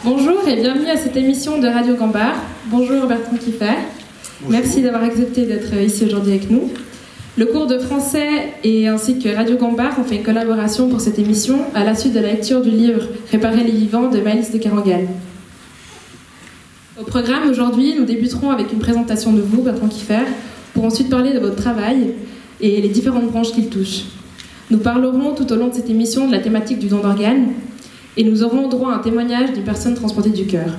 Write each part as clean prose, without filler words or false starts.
Bonjour et bienvenue à cette émission de Radio Gambard. Bonjour Bertrand Kiffer. Merci d'avoir accepté d'être ici aujourd'hui avec nous. Le cours de français et ainsi que Radio Gambard ont fait une collaboration pour cette émission à la suite de la lecture du livre Réparer les vivants de Maëlys de Kerangal. Au programme aujourd'hui, nous débuterons avec une présentation de vous, Bertrand Kiffer, pour ensuite parler de votre travail et les différentes branches qu'il touche. Nous parlerons tout au long de cette émission de la thématique du don d'organes et nous aurons droit à un témoignage d'une personne transplantée du cœur.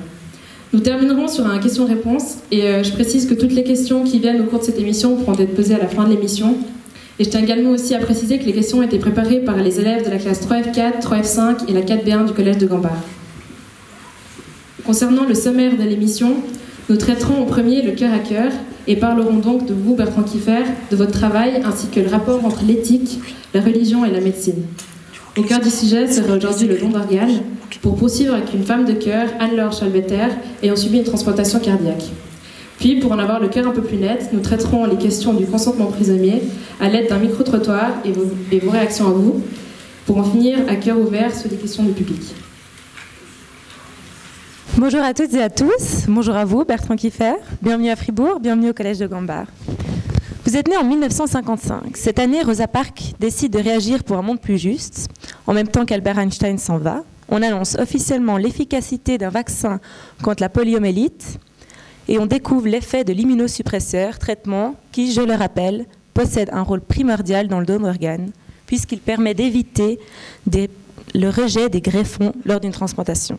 Nous terminerons sur un question-réponse et je précise que toutes les questions qui viennent au cours de cette émission pourront être posées à la fin de l'émission. Et je tiens également aussi à préciser que les questions ont été préparées par les élèves de la classe 3F4, 3F5 et la 4B1 du collège de Gambard. Concernant le sommaire de l'émission, nous traiterons en premier le cœur à cœur et parlerons donc de vous, Bertrand Kiffer, de votre travail ainsi que le rapport entre l'éthique, la religion et la médecine. Au cœur du sujet sera aujourd'hui le don d'organes, pour poursuivre avec une femme de cœur, Anne-Laure Chalvetter, ayant subi une transplantation cardiaque. Puis, pour en avoir le cœur un peu plus net, nous traiterons les questions du consentement prisonnier à l'aide d'un micro-trottoir et vos réactions à vous, pour en finir à cœur ouvert sur les questions du public. Bonjour à toutes et à tous, bonjour à vous, Bertrand Kiffer, bienvenue à Fribourg, bienvenue au collège de Gambard. Vous êtes né en 1955. Cette année, Rosa Parks décide de réagir pour un monde plus juste. En même temps qu'Albert Einstein s'en va, on annonce officiellement l'efficacité d'un vaccin contre la poliomyélite et on découvre l'effet de l'immunosuppresseur, traitement qui, je le rappelle, possède un rôle primordial dans le don d'organes puisqu'il permet d'éviter le rejet des greffons lors d'une transplantation.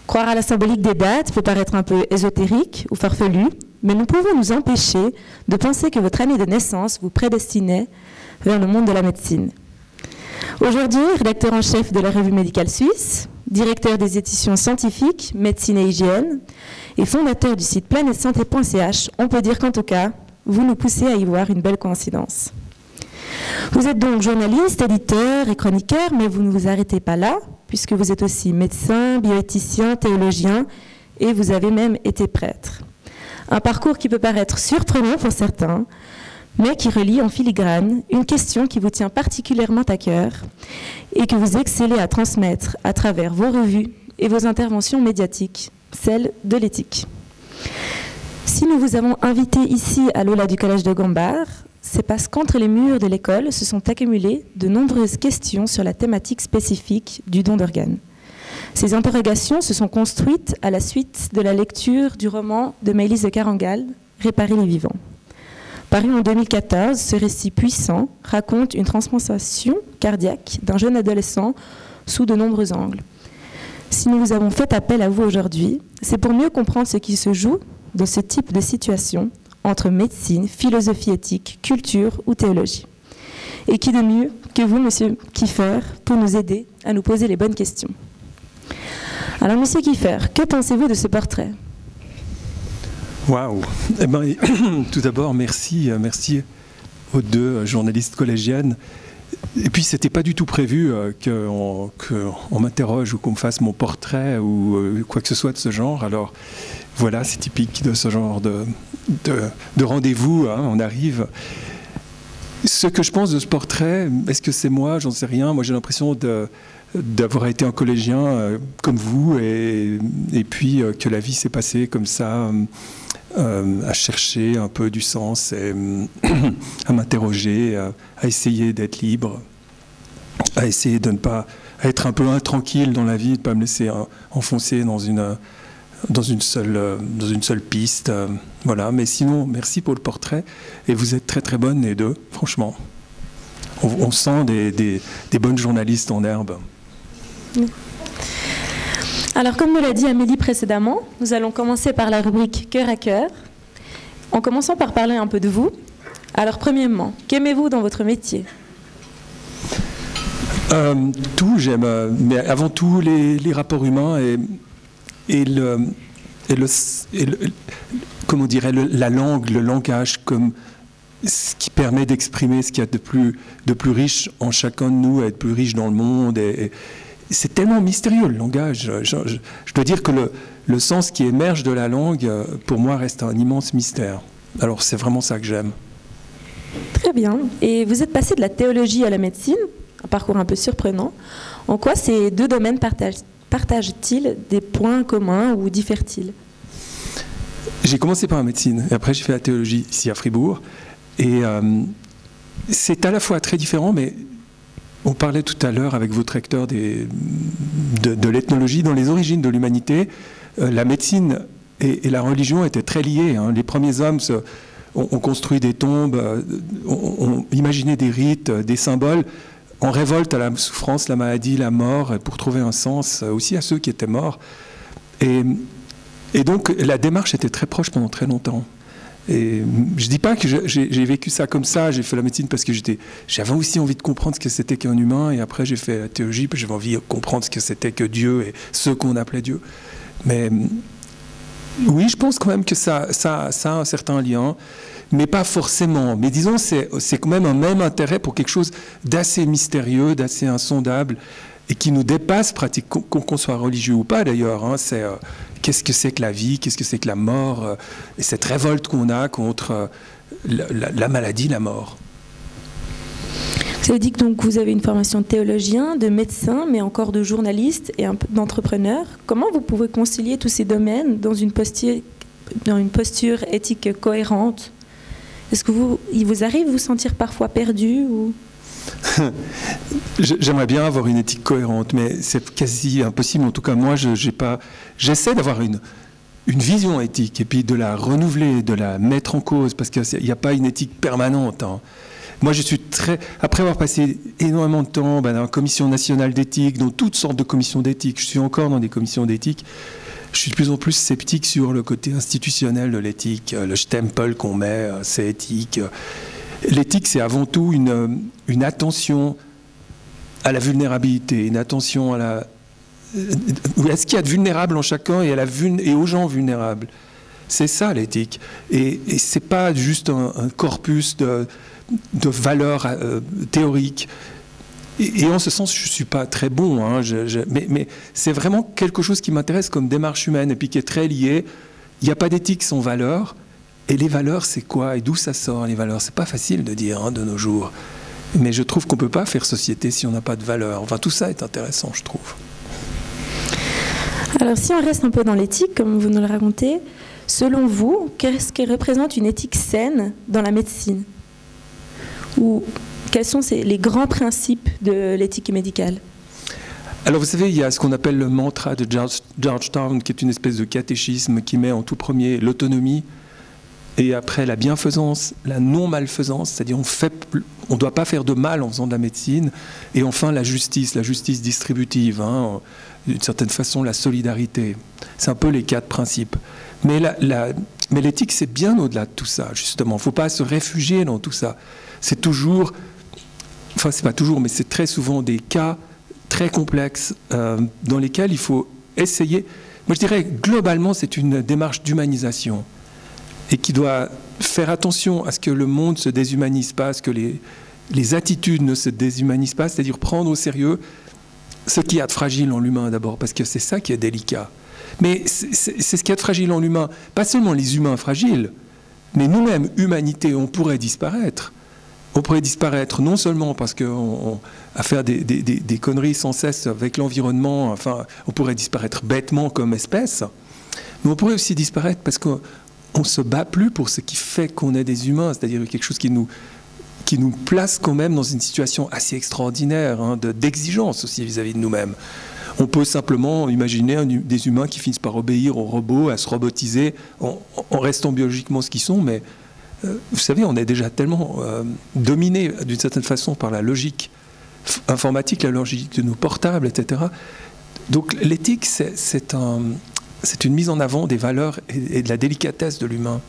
Croire à la symbolique des dates peut paraître un peu ésotérique ou farfelu, mais nous pouvons nous empêcher de penser que votre année de naissance vous prédestinait vers le monde de la médecine. Aujourd'hui, rédacteur en chef de la Revue médicale suisse, directeur des éditions scientifiques, médecine et hygiène, et fondateur du site planetsanté.ch, on peut dire qu'en tout cas, vous nous poussez à y voir une belle coïncidence. Vous êtes donc journaliste, éditeur et chroniqueur, mais vous ne vous arrêtez pas là, puisque vous êtes aussi médecin, bioéthicien, théologien, et vous avez même été prêtre. Un parcours qui peut paraître surprenant pour certains, mais qui relie en filigrane une question qui vous tient particulièrement à cœur et que vous excellez à transmettre à travers vos revues et vos interventions médiatiques, celle de l'éthique. Si nous vous avons invité ici à l'Aula du Collège de Gambard, c'est parce qu'entre les murs de l'école se sont accumulées de nombreuses questions sur la thématique spécifique du don d'organes. Ces interrogations se sont construites à la suite de la lecture du roman de Maëlys de Kerangal, Réparer les vivants. Paru en 2014, ce récit puissant raconte une transplantation cardiaque d'un jeune adolescent sous de nombreux angles. Si nous vous avons fait appel à vous aujourd'hui, c'est pour mieux comprendre ce qui se joue dans ce type de situation entre médecine, philosophie éthique, culture ou théologie. Et qui de mieux que vous, Monsieur Kiffer, pour nous aider à nous poser les bonnes questions. Alors, Monsieur Kiffer, que pensez-vous de ce portrait ? Waouh! Eh ben, tout d'abord, merci aux deux journalistes collégiennes. Et puis, c'était pas du tout prévu qu'on m'interroge ou qu'on me fasse mon portrait ou quoi que ce soit de ce genre. Alors, voilà, c'est typique de ce genre de rendez-vous. Hein, on arrive. Ce que je pense de ce portrait, est-ce que c'est moi? J'en sais rien. Moi, j'ai l'impression d'avoir été un collégien comme vous et puis que la vie s'est passée comme ça, à chercher un peu du sens et à m'interroger, à essayer d'être libre, à essayer de ne pas être un peu intranquille dans la vie, de ne pas me laisser enfoncer dans une seule piste. Voilà. Mais sinon, merci pour le portrait. Et vous êtes très très bonnes les deux, franchement. On sent des bonnes journalistes en herbe. Alors, comme nous l'a dit Amélie précédemment, nous allons commencer par la rubrique Cœur à cœur, en commençant par parler un peu de vous. Alors, premièrement, qu'aimez-vous dans votre métier? Tout, j'aime, mais avant tout les rapports humains et comment dirait la langue, le langage comme ce qui permet d'exprimer ce qu'il y a de plus riche en chacun de nous, et de plus riche dans le monde. Et c'est tellement mystérieux le langage. Je dois dire que le sens qui émerge de la langue, pour moi, reste un immense mystère. Alors c'est vraiment ça que j'aime. Très bien. Et vous êtes passé de la théologie à la médecine, parcours un peu surprenant. En quoi ces deux domaines partagent-ils des points communs ou diffèrent-ils? J'ai commencé par la médecine, et après j'ai fait la théologie ici à Fribourg. Et c'est à la fois très différent, mais on parlait tout à l'heure avec votre recteur de l'ethnologie. Dans les origines de l'humanité, la médecine et la religion étaient très liées. Hein. Les premiers hommes ont construit des tombes, ont imaginé des rites, des symboles, en révolte à la souffrance, la maladie, la mort, pour trouver un sens aussi à ceux qui étaient morts. Et donc la démarche était très proche pendant très longtemps. Et je ne dis pas que j'ai vécu ça comme ça, j'ai fait la médecine parce que j'avais aussi envie de comprendre ce que c'était qu'un humain, et après j'ai fait la théologie parce que j'avais envie de comprendre ce que c'était que Dieu et ce qu'on appelait Dieu. Mais oui, je pense quand même que ça a un certain lien, mais pas forcément. Mais disons, c'est quand même un même intérêt pour quelque chose d'assez mystérieux, d'assez insondable, et qui nous dépasse pratiquement, qu'on soit religieux ou pas d'ailleurs. Hein. C'est qu'est-ce que c'est que la vie, qu'est-ce que c'est que la mort, et cette révolte qu'on a contre la maladie, la mort. Vous avez dit que donc vous avez une formation de théologien, de médecin, mais encore de journaliste et un peu d'entrepreneur. Comment vous pouvez concilier tous ces domaines dans une posture éthique cohérente? Est-ce que il vous arrive de vous sentir parfois perdu ou... J'aimerais bien avoir une éthique cohérente, mais c'est quasi impossible. En tout cas, moi, j'essaie d'avoir une vision éthique et puis de la renouveler, de la mettre en cause, parce qu'il n'y a pas une éthique permanente. Hein. Moi, je suis après avoir passé énormément de temps dans la commission nationale d'éthique, dans toutes sortes de commissions d'éthique, je suis encore dans des commissions d'éthique, je suis de plus en plus sceptique sur le côté institutionnel de l'éthique, le stempel qu'on met, c'est éthique. L'éthique, c'est avant tout une attention à la vulnérabilité, une attention à ce qu'il y a de vulnérable en chacun et aux gens vulnérables. C'est ça l'éthique. Et ce n'est pas juste un corpus de valeurs théoriques. Et en ce sens, je ne suis pas très bon, hein, mais c'est vraiment quelque chose qui m'intéresse comme démarche humaine et puis qui est très lié. Il n'y a pas d'éthique sans valeurs. Et les valeurs, c'est quoi? Et d'où ça sort, les valeurs? C'est pas facile de dire hein, de nos jours. Mais je trouve qu'on ne peut pas faire société si on n'a pas de valeurs. Enfin, tout ça est intéressant, je trouve. Alors, si on reste un peu dans l'éthique, comme vous nous le racontez, selon vous, qu'est-ce qui représente une éthique saine dans la médecine? Ou quels sont les grands principes de l'éthique médicale? Alors, vous savez, il y a ce qu'on appelle le mantra de Georgetown, qui est une espèce de catéchisme qui met en tout premier l'autonomie, et après la bienfaisance, la non-malfaisance, c'est-à-dire on ne doit pas faire de mal en faisant de la médecine, et enfin la justice distributive, hein, d'une certaine façon la solidarité. C'est un peu les 4 principes. Mais l'éthique, c'est bien au-delà de tout ça, justement. Il ne faut pas se réfugier dans tout ça. C'est toujours, enfin c'est pas toujours, mais c'est très souvent des cas très complexes dans lesquels il faut essayer. Moi je dirais globalement c'est une démarche d'humanisation et qui doit faire attention à ce que le monde ne se déshumanise pas, à ce que les attitudes ne se déshumanisent pas, c'est-à-dire prendre au sérieux ce qu'il y a de fragile en l'humain d'abord, parce que c'est ça qui est délicat. Mais c'est ce qu'il y a de fragile en l'humain, pas seulement les humains fragiles, mais nous-mêmes, humanité, on pourrait disparaître. On pourrait disparaître non seulement parce qu'à faire des conneries sans cesse avec l'environnement, enfin, on pourrait disparaître bêtement comme espèce, mais on pourrait aussi disparaître parce qu'on ne se bat plus pour ce qui fait qu'on est des humains, c'est-à-dire quelque chose qui nous place quand même dans une situation assez extraordinaire, hein, d'exigence aussi vis-à-vis de nous-mêmes. On peut simplement imaginer des humains qui finissent par obéir aux robots, à se robotiser, en restant biologiquement ce qu'ils sont, mais vous savez, on est déjà tellement dominé d'une certaine façon par la logique informatique, la logique de nos portables, etc. Donc l'éthique, c'est une mise en avant des valeurs et de la délicatesse de l'humain.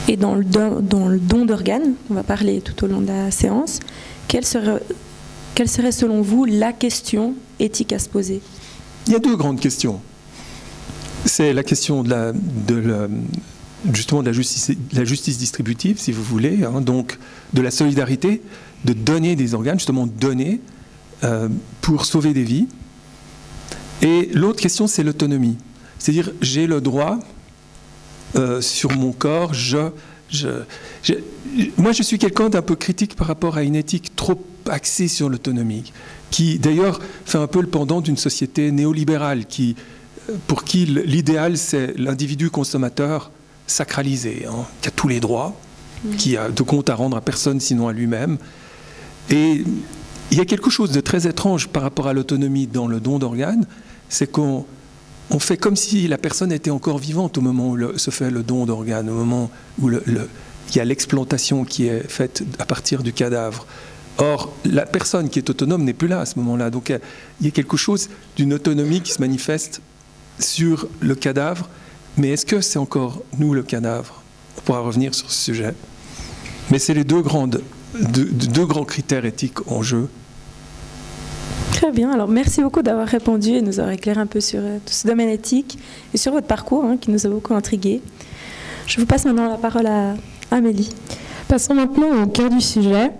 Et dans le don d'organes, on va parler tout au long de la séance, quelle serait selon vous la question éthique à se poser? Il y a 2 grandes questions. C'est la question justement de la justice distributive, si vous voulez, hein, donc de la solidarité, de donner des organes, justement donner pour sauver des vies. Et l'autre question, c'est l'autonomie. C'est-à-dire, j'ai le droit sur mon corps, Moi, je suis quelqu'un d'un peu critique par rapport à une éthique trop axée sur l'autonomie, qui d'ailleurs fait un peu le pendant d'une société néolibérale, pour qui l'idéal, c'est l'individu consommateur sacralisé, hein, qui a tous les droits, qui a de compte à rendre à personne sinon à lui-même. Et il y a quelque chose de très étrange par rapport à l'autonomie dans le don d'organes, c'est qu'on fait comme si la personne était encore vivante au moment où se fait le don d'organes, au moment où il y a l'explantation qui est faite à partir du cadavre. Or, la personne qui est autonome n'est plus là à ce moment-là. Donc, il y a quelque chose d'une autonomie qui se manifeste sur le cadavre. Mais est-ce que c'est encore nous, le cadavre? On pourra revenir sur ce sujet. Mais c'est les deux grands critères éthiques en jeu. Très bien. Alors, merci beaucoup d'avoir répondu et nous avoir éclairé un peu sur tout ce domaine éthique et sur votre parcours qui nous a beaucoup intrigués. Je vous passe maintenant la parole à Amélie. Passons maintenant au cœur du sujet.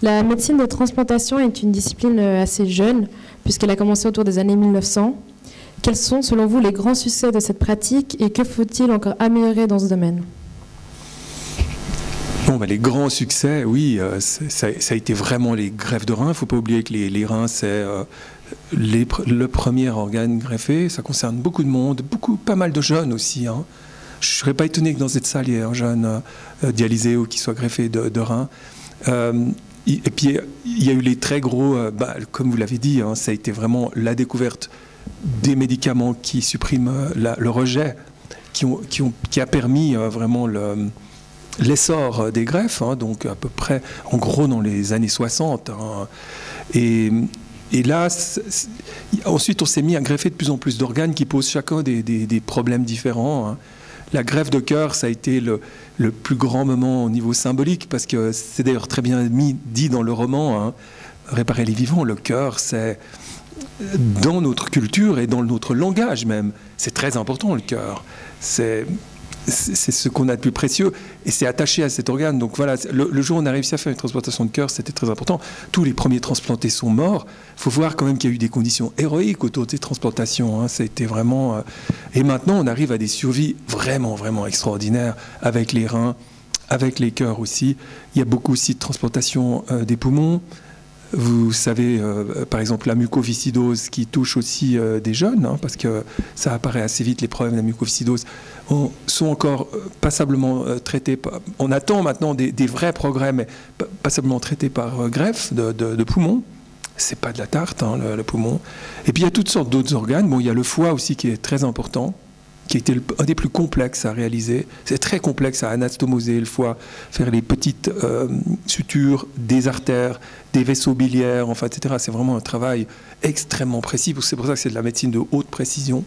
La médecine de transplantation est une discipline assez jeune, puisqu'elle a commencé autour des années 1900. Quels sont, selon vous, les grands succès de cette pratique et que faut-il encore améliorer dans ce domaine? Bon, les grands succès, oui, ça a été vraiment les greffes de reins. Il ne faut pas oublier que les reins, c'est le premier organe greffé. Ça concerne beaucoup de monde, pas mal de jeunes aussi. Hein. Je ne serais pas étonné que dans cette salle, il y ait un jeune dialysé ou qui soit greffé de reins. Et puis, il y a eu les très gros, comme vous l'avez dit, hein, ça a été vraiment la découverte des médicaments qui suppriment le rejet, qui a permis vraiment l'essor des greffes, hein, donc à peu près, en gros, dans les années 60. Hein. Et là, ensuite, on s'est mis à greffer de plus en plus d'organes qui posent chacun des problèmes différents. Hein. La greffe de cœur, ça a été le plus grand moment au niveau symbolique, parce que c'est d'ailleurs très bien dit dans le roman, hein, Réparer les vivants, le cœur, c'est dans notre culture et dans notre langage même, c'est très important le cœur. C'est ce qu'on a de plus précieux et c'est attaché à cet organe. Donc voilà, le jour où on a réussi à faire une transplantation de cœur, c'était très important. Tous les premiers transplantés sont morts. Il faut voir quand même qu'il y a eu des conditions héroïques autour des transplantations. Hein. Ça a été vraiment... Et maintenant, on arrive à des survies vraiment, vraiment extraordinaires avec les reins, avec les cœurs aussi. Il y a beaucoup aussi de transplantations des poumons. Vous savez, par exemple, la mucoviscidose qui touche aussi des jeunes, hein, parce que ça apparaît assez vite, les problèmes de la mucoviscidose sont encore passablement traités. On attend maintenant des vrais progrès, mais passablement traités par greffe de poumon. C'est pas de la tarte, hein, le poumon. Et puis il y a toutes sortes d'autres organes. Bon, il y a le foie aussi qui est très important, qui a été un des plus complexes à réaliser. C'est très complexe à anastomoser le foie, faire les petites sutures des artères, des vaisseaux biliaires, enfin, etc. C'est vraiment un travail extrêmement précis. C'est pour ça que c'est de la médecine de haute précision.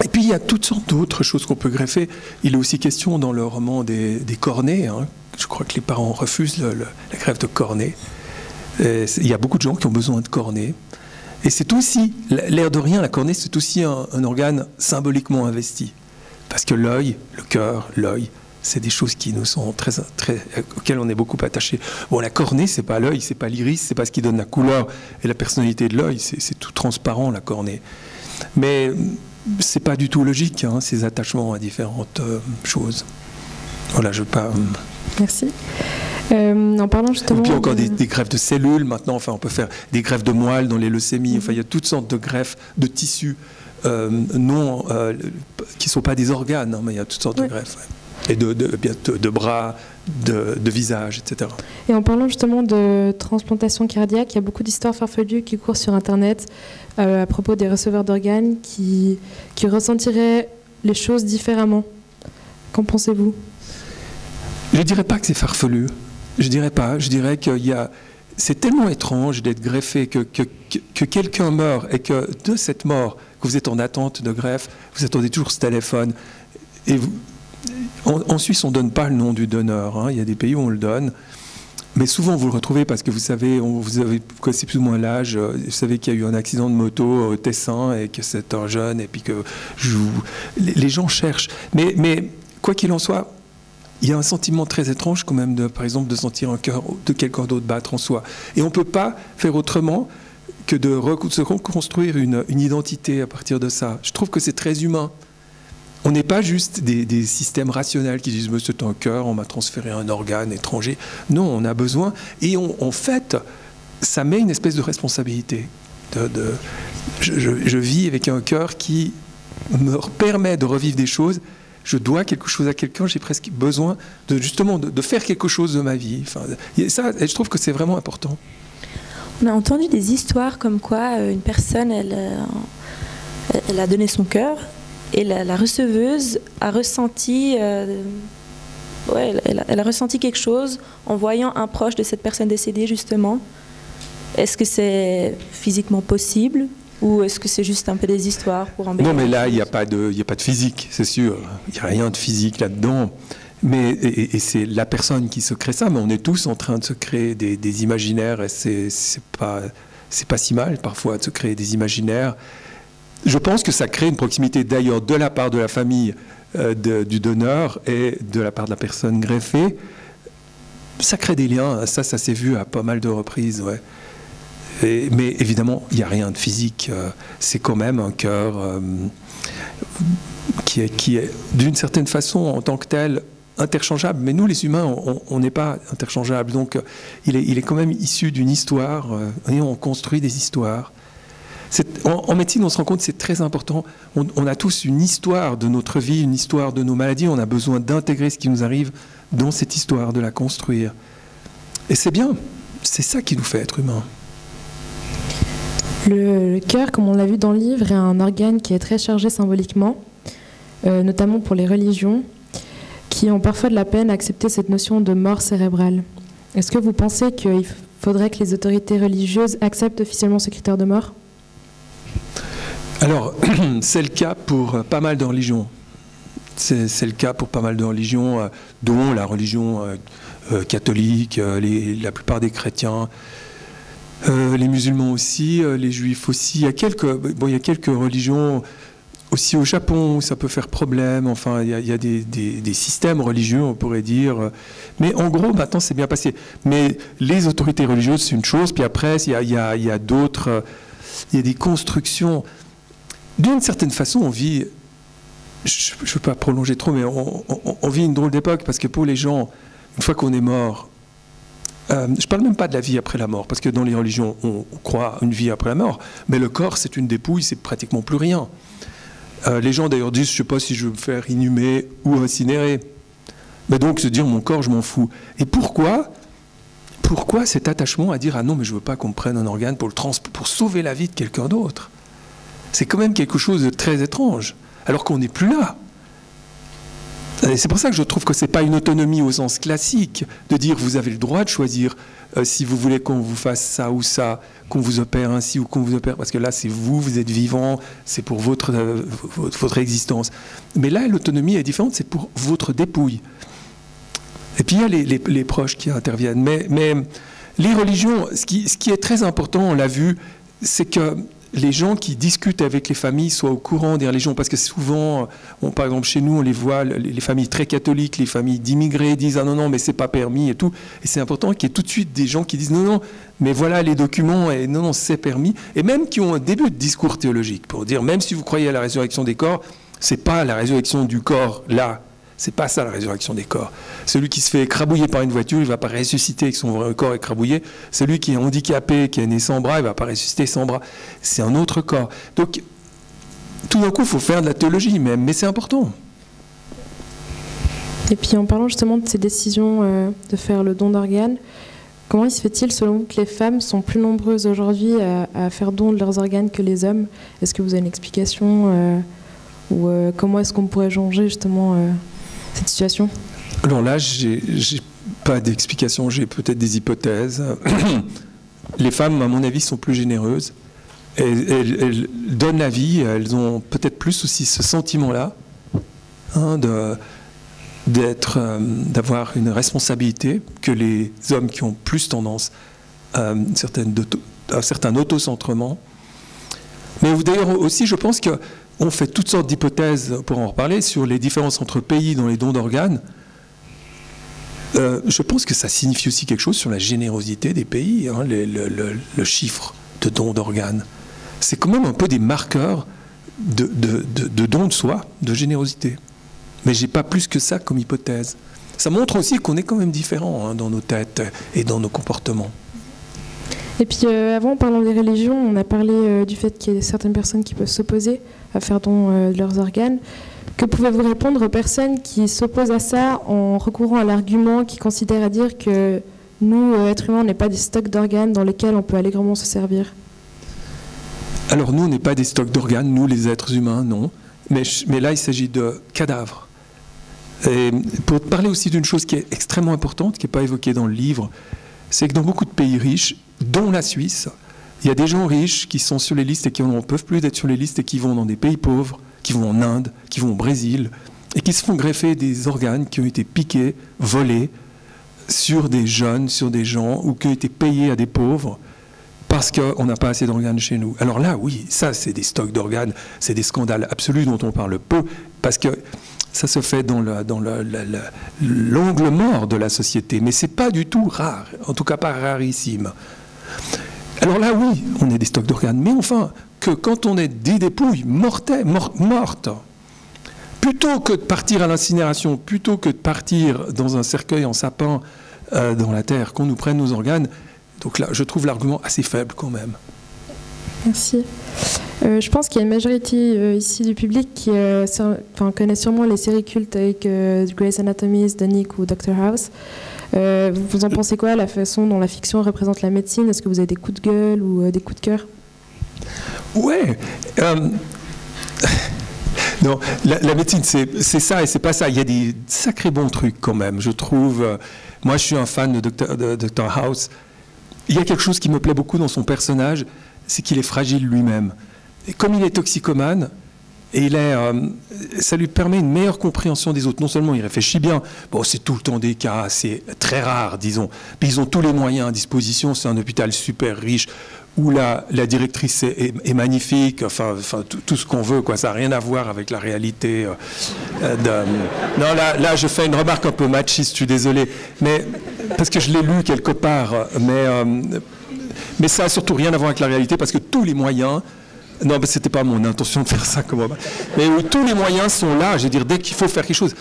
Et puis, il y a toutes sortes d'autres choses qu'on peut greffer. Il est aussi question dans le roman des cornets. Hein. Je crois que les parents refusent la greffe de cornets. Il y a beaucoup de gens qui ont besoin de cornets. Et c'est aussi, l'air de rien, la cornée, c'est aussi un organe symboliquement investi. Parce que l'œil, le cœur, l'œil, c'est des choses qui nous sont auxquelles on est beaucoup attachés. Bon, la cornée, c'est pas l'œil, c'est pas l'iris, c'est pas ce qui donne la couleur et la personnalité de l'œil, c'est tout transparent, la cornée. Mais c'est pas du tout logique, hein, ces attachements à différentes choses. Voilà, je veux pas... Merci. En parlant justement... Et puis encore des greffes de cellules, maintenant, enfin, on peut faire des greffes de moelle dans les leucémies, enfin, il y a toutes sortes de greffes de tissus qui ne sont pas des organes, hein, mais il y a toutes sortes de greffes. Ouais. Et de bras, de visage, etc. Et en parlant justement de transplantation cardiaque, il y a beaucoup d'histoires farfelues qui courent sur Internet à propos des receveurs d'organes qui ressentiraient les choses différemment. Qu'en pensez-vous? Je ne dirais pas que c'est farfelu. Je dirais pas. Je dirais que c'est tellement étrange d'être greffé que quelqu'un meurt et que de cette mort, que vous êtes en attente de greffe, vous attendez toujours ce téléphone. Et en Suisse, on ne donne pas le nom du donneur. Hein. Il y a des pays où on le donne. Mais souvent, vous le retrouvez parce que vous savez, vous connaissez plus ou moins l'âge. Vous savez qu'il y a eu un accident de moto au Tessin et que c'est un jeune. Et puis que les gens cherchent. Mais quoi qu'il en soit, il y a un sentiment très étrange quand même, par exemple, de sentir un cœur de quelqu'un d'autre battre en soi. Et on ne peut pas faire autrement que de se reconstruire une identité à partir de ça. Je trouve que c'est très humain. on n'est pas juste des systèmes rationnels qui disent « c'est un cœur, on m'a transféré un organe étranger ». Non, on a besoin. Et en fait, ça met une espèce de responsabilité. Je vis avec un cœur qui me permet de revivre des choses. Je dois quelque chose à quelqu'un, j'ai presque besoin justement de faire quelque chose de ma vie. Enfin, ça, je trouve que c'est vraiment important. On a entendu des histoires comme quoi une personne, elle a donné son cœur et la receveuse a ressenti, elle a ressenti quelque chose en voyant un proche de cette personne décédée, justement. Est-ce que c'est physiquement possible ou est-ce que c'est juste un peu des histoires pour embêter? Non, mais là, il n'y a pas de physique, c'est sûr. Il n'y a rien de physique là-dedans. Et c'est la personne qui se crée ça, mais on est tous en train de se créer des imaginaires, et c'est pas si mal parfois de se créer des imaginaires. Je pense que ça crée une proximité d'ailleurs de la part de la famille du donneur et de la part de la personne greffée. Ça crée des liens, ça s'est vu à pas mal de reprises, ouais. Mais évidemment, il n'y a rien de physique. C'est quand même un cœur qui est d'une certaine façon, en tant que tel, interchangeable. Mais nous, les humains, on n'est pas interchangeables. Donc, il est quand même issu d'une histoire. Et on construit des histoires. En médecine, on se rend compte que c'est très important. On a tous une histoire de notre vie, une histoire de nos maladies. On a besoin d'intégrer ce qui nous arrive dans cette histoire, de la construire. Et c'est bien. C'est ça qui nous fait être humains. Le cœur, comme on l'a vu dans le livre, est un organe qui est très chargé symboliquement, notamment pour les religions, qui ont parfois de la peine à accepter cette notion de mort cérébrale. Est-ce que vous pensez qu'il faudrait que les autorités religieuses acceptent officiellement ce critère de mort? Alors, c'est le cas pour pas mal de religions. C'est le cas pour pas mal de religions, dont la religion catholique, la plupart des chrétiens, les musulmans aussi, les juifs aussi. Il y a quelques religions aussi au Japon où ça peut faire problème. Enfin, il y a des systèmes religieux, on pourrait dire. Mais en gros, maintenant, c'est bien passé. Mais les autorités religieuses, c'est une chose. Puis après, il y a d'autres... Il y a des constructions. D'une certaine façon, on vit... Je ne veux pas prolonger trop, mais on vit une drôle d'époque parce que pour les gens, une fois qu'on est mort... je ne parle même pas de la vie après la mort, parce que dans les religions, on croit à une vie après la mort, mais le corps, c'est une dépouille, c'est pratiquement plus rien. Les gens d'ailleurs disent, je ne sais pas si je veux me faire inhumer ou incinérer. Mais donc, se dire, mon corps, je m'en fous. Et pourquoi cet attachement à dire, ah non, mais je ne veux pas qu'on me prenne un organe pour sauver la vie de quelqu'un d'autre? C'est quand même quelque chose de très étrange, alors qu'on n'est plus là. Et c'est pour ça que je trouve que ce n'est pas une autonomie au sens classique, de dire vous avez le droit de choisir si vous voulez qu'on vous fasse ça ou ça, qu'on vous opère ainsi ou qu'on vous opère, parce que là c'est vous êtes vivant, c'est pour votre existence. Mais là l'autonomie est différente, c'est pour votre dépouille. Et puis il y a les proches qui interviennent. Mais les religions, ce qui est très important, on l'a vu, c'est que les gens qui discutent avec les familles soient au courant des religions, parce que souvent, par exemple chez nous, on les voit, les familles très catholiques, les familles d'immigrés disent « ah non, non, mais c'est pas permis » et tout. Et c'est important qu'il y ait tout de suite des gens qui disent « non, non, mais voilà les documents, et non, non, c'est permis », et même qui ont un début de discours théologique, pour dire « même si vous croyez à la résurrection des corps, c'est pas la résurrection du corps là ». C'est pas ça la résurrection des corps. Celui qui se fait écrabouiller par une voiture, il ne va pas ressusciter avec son vrai corps écrabouillé. Celui qui est handicapé, qui est né sans bras, il ne va pas ressusciter sans bras. C'est un autre corps. Donc, tout d'un coup, il faut faire de la théologie même, mais c'est important. Et puis en parlant justement de ces décisions de faire le don d'organes, comment se fait-il selon vous que les femmes sont plus nombreuses aujourd'hui à faire don de leurs organes que les hommes? Est-ce que vous avez une explication ou comment est-ce qu'on pourrait changer justement cette situation? Alors là, j'ai pas d'explication, j'ai peut-être des hypothèses. Les femmes, à mon avis, sont plus généreuses. Elles donnent la vie, elles ont peut-être plus aussi ce sentiment-là, hein, d'avoir une responsabilité que les hommes qui ont plus tendance à un certain autocentrement. Mais d'ailleurs aussi, je pense que on fait toutes sortes d'hypothèses, pour en reparler, sur les différences entre pays dans les dons d'organes. Je pense que ça signifie aussi quelque chose sur la générosité des pays, hein, le chiffre de dons d'organes. C'est quand même un peu des marqueurs de don de soi, de générosité. Mais je n'ai pas plus que ça comme hypothèse. Ça montre aussi qu'on est quand même différents dans nos têtes et dans nos comportements. Et puis avant, en parlant des religions, on a parlé du fait qu'il y a certaines personnes qui peuvent s'opposer à faire don de leurs organes. Que pouvez-vous répondre aux personnes qui s'opposent à ça en recourant à l'argument qui considère à dire que nous, êtres humains, on n'est pas des stocks d'organes dans lesquels on peut allègrement se servir? Alors nous, on n'est pas des stocks d'organes, nous les êtres humains, non. Mais là, il s'agit de cadavres. Et pour te parler aussi d'une chose qui est extrêmement importante, qui n'est pas évoquée dans le livre, c'est que dans beaucoup de pays riches, dont la Suisse, il y a des gens riches qui sont sur les listes et qui n'en peuvent plus d'être sur les listes et qui vont dans des pays pauvres, qui vont en Inde, qui vont au Brésil, et qui se font greffer des organes qui ont été piqués, volés, sur des jeunes, sur des gens, ou qui ont été payés à des pauvres, parce qu'on n'a pas assez d'organes chez nous. Alors là, oui, ça, c'est des stocks d'organes, c'est des scandales absolus dont on parle peu, parce que ça se fait dans l'angle mort de la société, mais ce n'est pas du tout rare, en tout cas pas rarissime. Alors là, oui, on est des stocks d'organes, mais enfin, que quand on est des dépouilles mortes, plutôt que de partir à l'incinération, plutôt que de partir dans un cercueil en sapin dans la terre, qu'on nous prenne nos organes, donc là, je trouve l'argument assez faible quand même. Merci. Je pense qu'il y a une majorité ici du public qui connaît sûrement les séries cultes avec Grey's Anatomy, Danick ou Dr House. Vous en pensez quoi, la façon dont la fiction représente la médecine? Est-ce que vous avez des coups de gueule ou des coups de cœur? Ouais. Non, la médecine, c'est ça et c'est pas ça. Il y a des sacrés bons trucs quand même, je trouve. Moi, je suis un fan de Dr House. Il y a quelque chose qui me plaît beaucoup dans son personnage, c'est qu'il est fragile lui-même. Et comme il est toxicomane, et ça lui permet une meilleure compréhension des autres. Non seulement il réfléchit bien, bon, c'est tout le temps des cas, c'est très rare, disons. Puis ils ont tous les moyens à disposition, c'est un hôpital super riche, où la directrice est magnifique, enfin tout ce qu'on veut, quoi. Ça n'a rien à voir avec la réalité. Non, là, je fais une remarque un peu machiste, je suis désolé, mais parce que je l'ai lu quelque part, mais ça n'a surtout rien à voir avec la réalité, parce que tous les moyens... Non, mais ce n'était pas mon intention de faire ça, mais où tous les moyens sont là, je veux dire, dès qu'il faut faire quelque chose.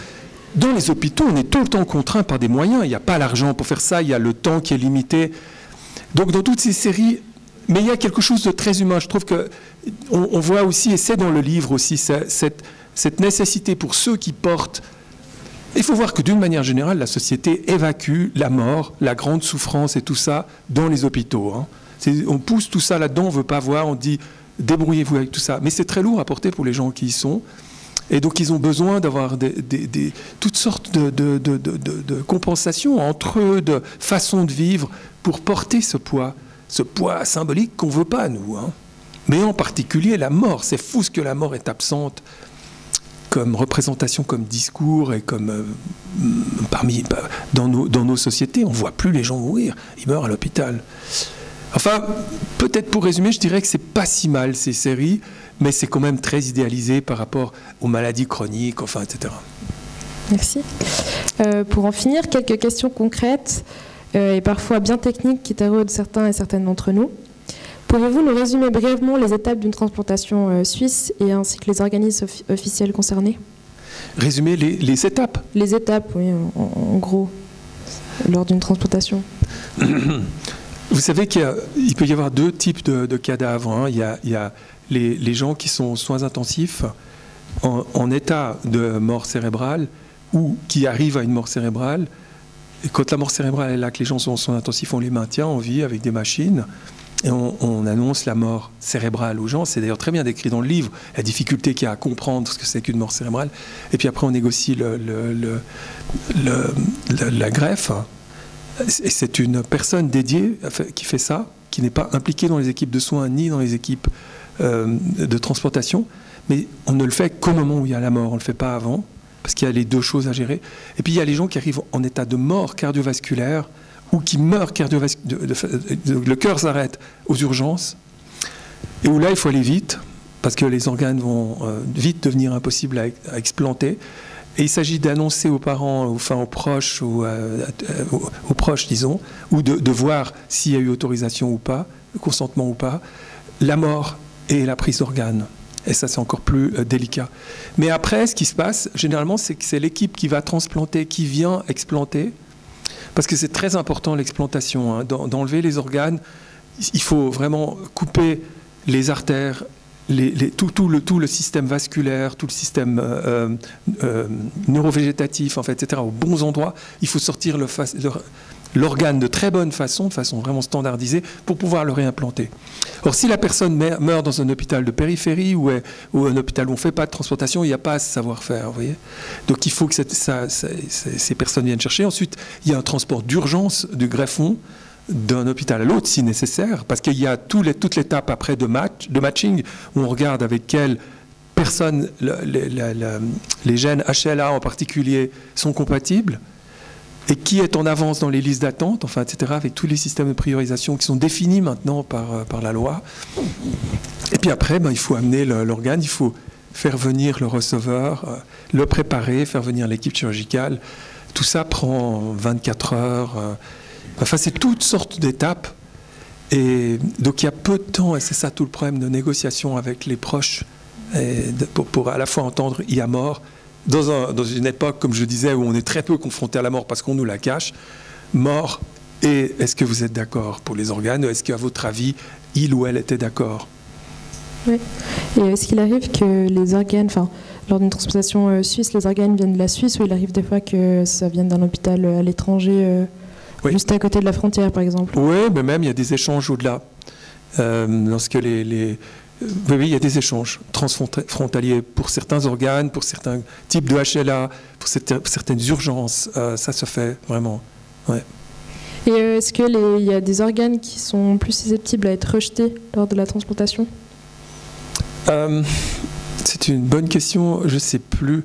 Dans les hôpitaux, on est tout le temps contraint par des moyens, il n'y a pas l'argent pour faire ça, il y a le temps qui est limité. Donc dans toutes ces séries... Mais il y a quelque chose de très humain. Je trouve qu'on voit aussi, et c'est dans le livre aussi, cette nécessité pour ceux qui portent... Il faut voir que d'une manière générale, la société évacue la mort, la grande souffrance et tout ça dans les hôpitaux. Hein. On pousse tout ça là-dedans, on ne veut pas voir, on dit débrouillez-vous avec tout ça. Mais c'est très lourd à porter pour les gens qui y sont. Et donc ils ont besoin d'avoir toutes sortes de compensations entre eux, de façons de vivre pour porter ce poids symbolique qu'on ne veut pas, nous. Hein. Mais en particulier la mort. C'est fou ce que la mort est absente comme représentation, comme discours et comme dans nos sociétés. On ne voit plus les gens mourir. Ils meurent à l'hôpital. Enfin, peut-être pour résumer, je dirais que c'est pas si mal ces séries, mais c'est quand même très idéalisé par rapport aux maladies chroniques, enfin, etc. Merci. Pour en finir, quelques questions concrètes et parfois bien techniques qui taraudent certains et certaines d'entre nous. Pouvez-vous nous résumer brièvement les étapes d'une transplantation suisse et ainsi que les organismes officiels concernés? Résumer les étapes? Les étapes, oui, en gros, lors d'une transplantation. Vous savez qu'il peut y avoir deux types de cadavres. Hein. Il y a les gens qui sont aux soins intensifs en état de mort cérébrale ou qui arrivent à une mort cérébrale. Et quand la mort cérébrale est là, que les gens sont en soins intensifs, on les maintient en vie avec des machines et on annonce la mort cérébrale aux gens. C'est d'ailleurs très bien décrit dans le livre, la difficulté qu'il y a à comprendre ce que c'est qu'une mort cérébrale. Et puis après, on négocie la greffe. Et c'est une personne dédiée qui fait ça, qui n'est pas impliquée dans les équipes de soins ni dans les équipes de transplantation. Mais on ne le fait qu'au moment où il y a la mort, on ne le fait pas avant, parce qu'il y a les deux choses à gérer. Et puis il y a les gens qui arrivent en état de mort cardiovasculaire ou qui meurent le cœur s'arrête aux urgences, et où là il faut aller vite, parce que les organes vont vite devenir impossibles à explanter. Et il s'agit d'annoncer aux parents, enfin aux proches, aux proches disons, ou de voir s'il y a eu autorisation ou pas, consentement ou pas, la mort et la prise d'organes. Et ça, c'est encore plus délicat. Mais après, ce qui se passe, généralement, c'est que c'est l'équipe qui va transplanter, qui vient explanter. Parce que c'est très important, l'explantation, hein, d'enlever les organes. Il faut vraiment couper les artères, tout le système vasculaire, tout le système neurovégétatif, en fait, etc., aux bons endroits. Il faut sortir l'organe de très bonne façon, de façon vraiment standardisée, pour pouvoir le réimplanter. Or, si la personne meurt dans un hôpital de périphérie ou un hôpital où on ne fait pas de transplantation, il n'y a pas ce savoir-faire, vous voyez. Donc, il faut que ces personnes viennent chercher. Ensuite, il y a un transport d'urgence du greffon d'un hôpital à l'autre, si nécessaire, parce qu'il y a toute l'étape après de matching, où on regarde avec quelle personne les gènes HLA en particulier sont compatibles, et qui est en avance dans les listes d'attente, enfin, etc., avec tous les systèmes de priorisation qui sont définis maintenant par la loi. Et puis après, il faut amener l'organe, il faut faire venir le receveur, le préparer, faire venir l'équipe chirurgicale. Tout ça prend 24 heures. Enfin, c'est toutes sortes d'étapes. Et donc, il y a peu de temps, et c'est ça tout le problème de négociation avec les proches, pour à la fois entendre « il y a mort », dans une époque, comme je disais, où on est très peu confronté à la mort parce qu'on nous la cache, mort, et est-ce que vous êtes d'accord pour les organes? Est-ce qu'à votre avis, il ou elle était d'accord? Oui. Et est-ce qu'il arrive que les organes, lors d'une transplantation suisse, les organes viennent de la Suisse, ou il arrive des fois que ça vienne d'un hôpital à l'étranger, oui, juste à côté de la frontière, par exemple? Oui, mais même il y a des échanges au-delà. Lorsque oui, il y a des échanges transfrontaliers pour certains organes, pour certains types de HLA, pour certaines urgences. Ça se fait vraiment. Ouais. Et est-ce qu'il y a des organes qui sont plus susceptibles à être rejetés lors de la transplantation? C'est une bonne question. Je ne sais plus.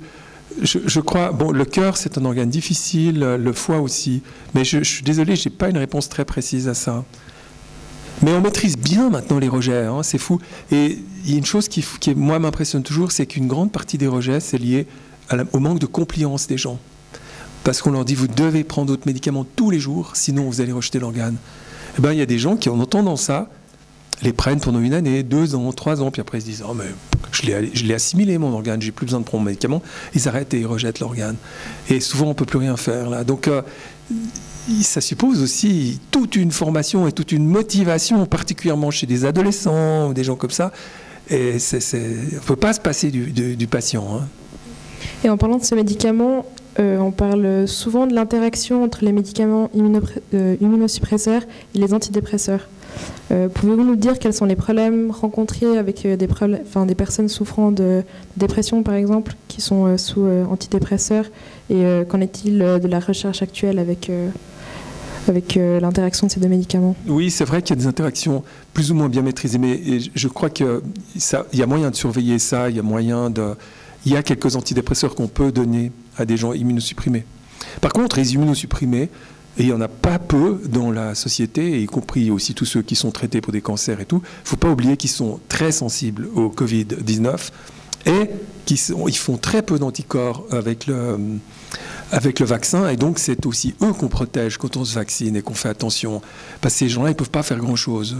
Je crois. Bon, le cœur, c'est un organe difficile. Le foie aussi. Mais je suis désolé, je n'ai pas une réponse très précise à ça. Mais on maîtrise bien maintenant les rejets, hein, c'est fou. Et il y a une chose qui moi, m'impressionne toujours, c'est qu'une grande partie des rejets, c'est lié au manque de compliance des gens. Parce qu'on leur dit, vous devez prendre d'autres médicaments tous les jours, sinon vous allez rejeter l'organe. Eh bien, il y a des gens qui, en entendant ça, les prennent pendant 1 année, 2 ans, 3 ans, puis après ils se disent, oh, mais je l'ai assimilé, mon organe, j'ai plus besoin de prendre mon médicament. Ils arrêtent et ils rejettent l'organe. Et souvent, on ne peut plus rien faire, là. Donc, ça suppose aussi toute une formation et toute une motivation, particulièrement chez des adolescents ou des gens comme ça. Et on ne peut pas se passer du patient. Hein. Et en parlant de ce médicament, on parle souvent de l'interaction entre les médicaments immunosuppresseurs et les antidépresseurs. Pouvez-vous nous dire quels sont les problèmes rencontrés avec des personnes souffrant de dépression, par exemple, qui sont sous antidépresseurs, et qu'en est-il de la recherche actuelle avec l'interaction de ces deux médicaments? Oui, c'est vrai qu'il y a des interactions plus ou moins bien maîtrisées, mais je crois qu'il y a moyen de surveiller ça, il y a quelques antidépresseurs qu'on peut donner à des gens immunosupprimés. Par contre, les immunosupprimés, et il n'y en a pas peu dans la société, y compris aussi tous ceux qui sont traités pour des cancers et tout, il ne faut pas oublier qu'ils sont très sensibles au Covid-19 et ils font très peu d'anticorps avec le vaccin, et donc c'est aussi eux qu'on protège quand on se vaccine et qu'on fait attention. Parce que ces gens-là, ils ne peuvent pas faire grand-chose.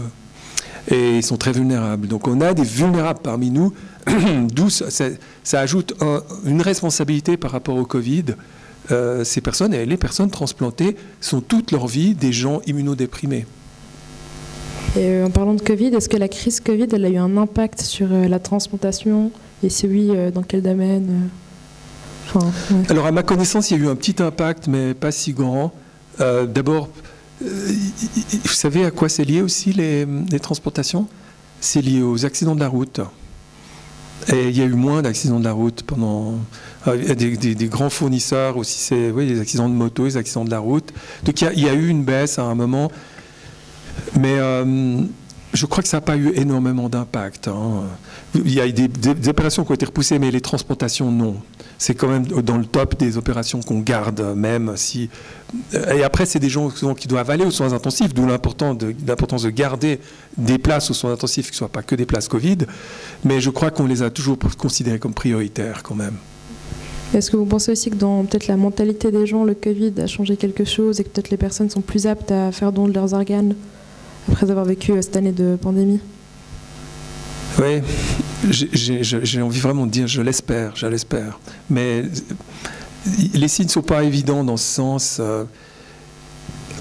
Et ils sont très vulnérables. Donc on a des vulnérables parmi nous, d'où ça ajoute une responsabilité par rapport au Covid. Ces personnes, et les personnes transplantées, sont toute leur vie des gens immunodéprimés. Et en parlant de Covid, est-ce que la crise Covid, elle a eu un impact sur la transplantation? Et si oui, dans quel domaine? Ouais. Alors, à ma connaissance, il y a eu un petit impact, mais pas si grand. D'abord, vous savez à quoi c'est lié aussi les transplantations? C'est lié aux accidents de la route. Et il y a eu moins d'accidents de la route pendant... Il y a des grands fournisseurs aussi, c'est les accidents de moto, les accidents de la route. Donc il y a eu une baisse à un moment, mais je crois que ça n'a pas eu énormément d'impact. Hein. Il y a des opérations qui ont été repoussées, mais les transplantations, non. C'est quand même dans le top des opérations qu'on garde, même si... Et après, c'est des gens qui doivent aller aux soins intensifs, d'où l'importance de garder des places aux soins intensifs, qui ne soient pas que des places Covid. Mais je crois qu'on les a toujours considérées comme prioritaires, quand même. Est-ce que vous pensez aussi que dans peut-être la mentalité des gens, le Covid a changé quelque chose et que peut-être les personnes sont plus aptes à faire don de leurs organes après avoir vécu cette année de pandémie? Oui, j'ai envie vraiment de dire je l'espère. Mais les signes ne sont pas évidents dans ce sens.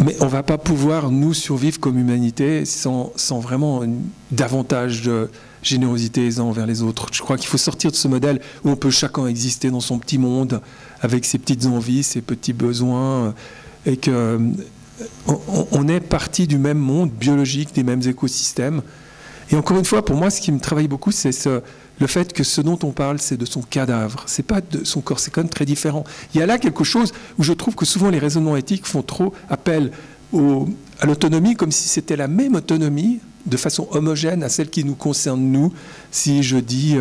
Mais on ne va pas pouvoir, nous, survivre comme humanité sans vraiment davantage de générosité les uns envers les autres. Je crois qu'il faut sortir de ce modèle où on peut chacun exister dans son petit monde, avec ses petites envies, ses petits besoins, et qu'on est parti du même monde biologique, des mêmes écosystèmes. Et encore une fois, pour moi, ce qui me travaille beaucoup, c'est le fait que ce dont on parle, c'est de son cadavre. C'est pas de son corps, c'est quand même très différent. Il y a là quelque chose où je trouve que souvent les raisonnements éthiques font trop appel à l'autonomie, comme si c'était la même autonomie, de façon homogène à celle qui nous concerne nous. Si je dis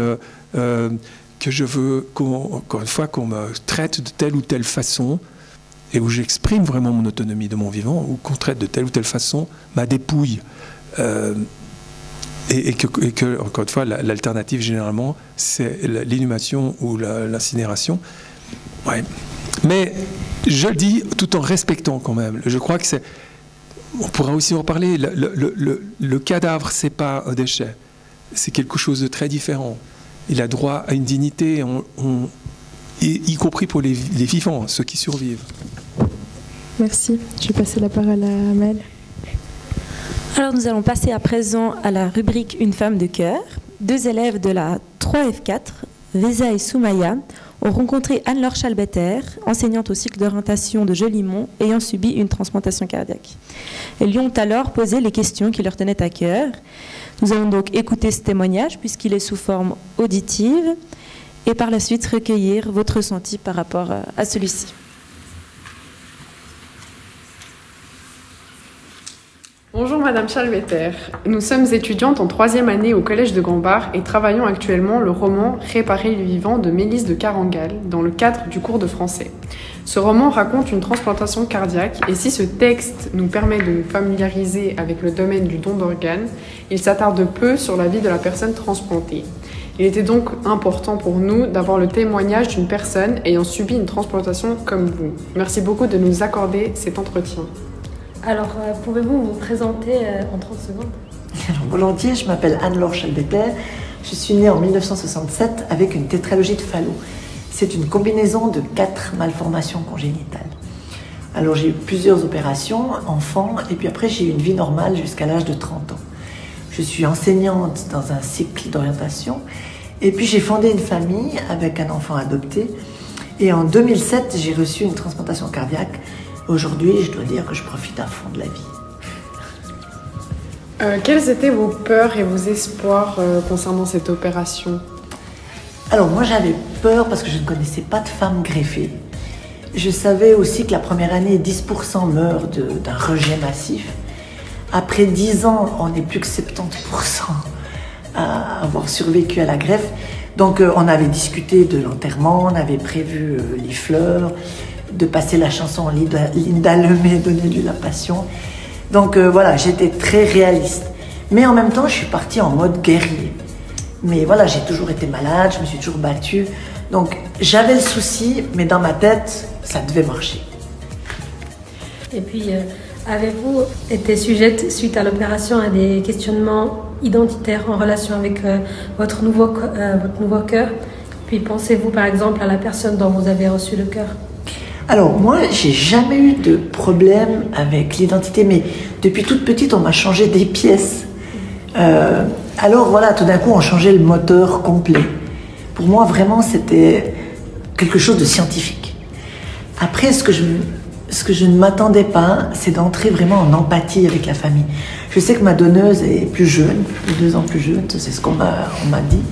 que je veux, encore une fois, qu'on me traite de telle ou telle façon, et où j'exprime vraiment mon autonomie de mon vivant, ou qu'on traite de telle ou telle façon ma dépouille. Et que, encore une fois, l'alternative, généralement, c'est l'inhumation ou l'incinération. Ouais. Mais je le dis tout en respectant quand même. Je crois que c'est... On pourra aussi en reparler. Le cadavre, c'est pas un déchet. C'est quelque chose de très différent. Il a droit à une dignité, y compris pour les vivants, ceux qui survivent. Merci. Je vais passer la parole à Amel. Alors nous allons passer à présent à la rubrique Une femme de cœur. 2 élèves de la 3F4, Vesa et Soumaya, ont rencontré Anne-Laure Chalbetter, enseignante au cycle d'orientation de Jolimont, ayant subi une transplantation cardiaque. Elles lui ont alors posé les questions qui leur tenaient à cœur. Nous allons donc écouter ce témoignage puisqu'il est sous forme auditive et par la suite recueillir votre ressenti par rapport à celui-ci. Bonjour Madame Chalbetter, nous sommes étudiantes en 3e année au Collège de Gambart et travaillons actuellement le roman Réparer le vivant de Mélisse de Carangal dans le cadre du cours de français. Ce roman raconte une transplantation cardiaque et si ce texte nous permet de nous familiariser avec le domaine du don d'organes, il s'attarde peu sur la vie de la personne transplantée. Il était donc important pour nous d'avoir le témoignage d'une personne ayant subi une transplantation comme vous. Merci beaucoup de nous accorder cet entretien. Alors, pouvez-vous vous présenter en 30 secondes ? Volontiers, je m'appelle Anne-Laure Chalbetter. Je suis née en 1967 avec une tétralogie de Fallot. C'est une combinaison de 4 malformations congénitales. Alors, j'ai eu plusieurs opérations, enfant, et puis après, j'ai eu une vie normale jusqu'à l'âge de 30 ans. Je suis enseignante dans un cycle d'orientation, et puis j'ai fondé une famille avec un enfant adopté. Et en 2007, j'ai reçu une transplantation cardiaque. Aujourd'hui, je dois dire que je profite à fond de la vie. Quelles étaient vos peurs et vos espoirs concernant cette opération ? Alors moi, j'avais peur parce que je ne connaissais pas de femmes greffées. Je savais aussi que la première année, 10% meurent d'un rejet massif. Après 10 ans, on n'est plus que 70% à avoir survécu à la greffe. Donc on avait discuté de l'enterrement, on avait prévu les fleurs, de passer la chanson Linda Lemay, Donnez-lui la passion. Donc voilà, j'étais très réaliste. Mais en même temps, je suis partie en mode guerrier. Mais voilà, j'ai toujours été malade, je me suis toujours battue. Donc j'avais le souci, mais dans ma tête, ça devait marcher. Et puis, avez-vous été sujette, suite à l'opération, à des questionnements identitaires en relation avec votre nouveau cœur ? Puis pensez-vous par exemple à la personne dont vous avez reçu le cœur ? Alors moi, j'ai jamais eu de problème avec l'identité, mais depuis toute petite, on m'a changé des pièces. Alors voilà, tout d'un coup, on changeait le moteur complet. Pour moi, vraiment, c'était quelque chose de scientifique. Après, ce que je ne m'attendais pas, c'est d'entrer vraiment en empathie avec la famille. Je sais que ma donneuse est plus jeune, 2 ans plus jeune, c'est ce qu'on m'a dit.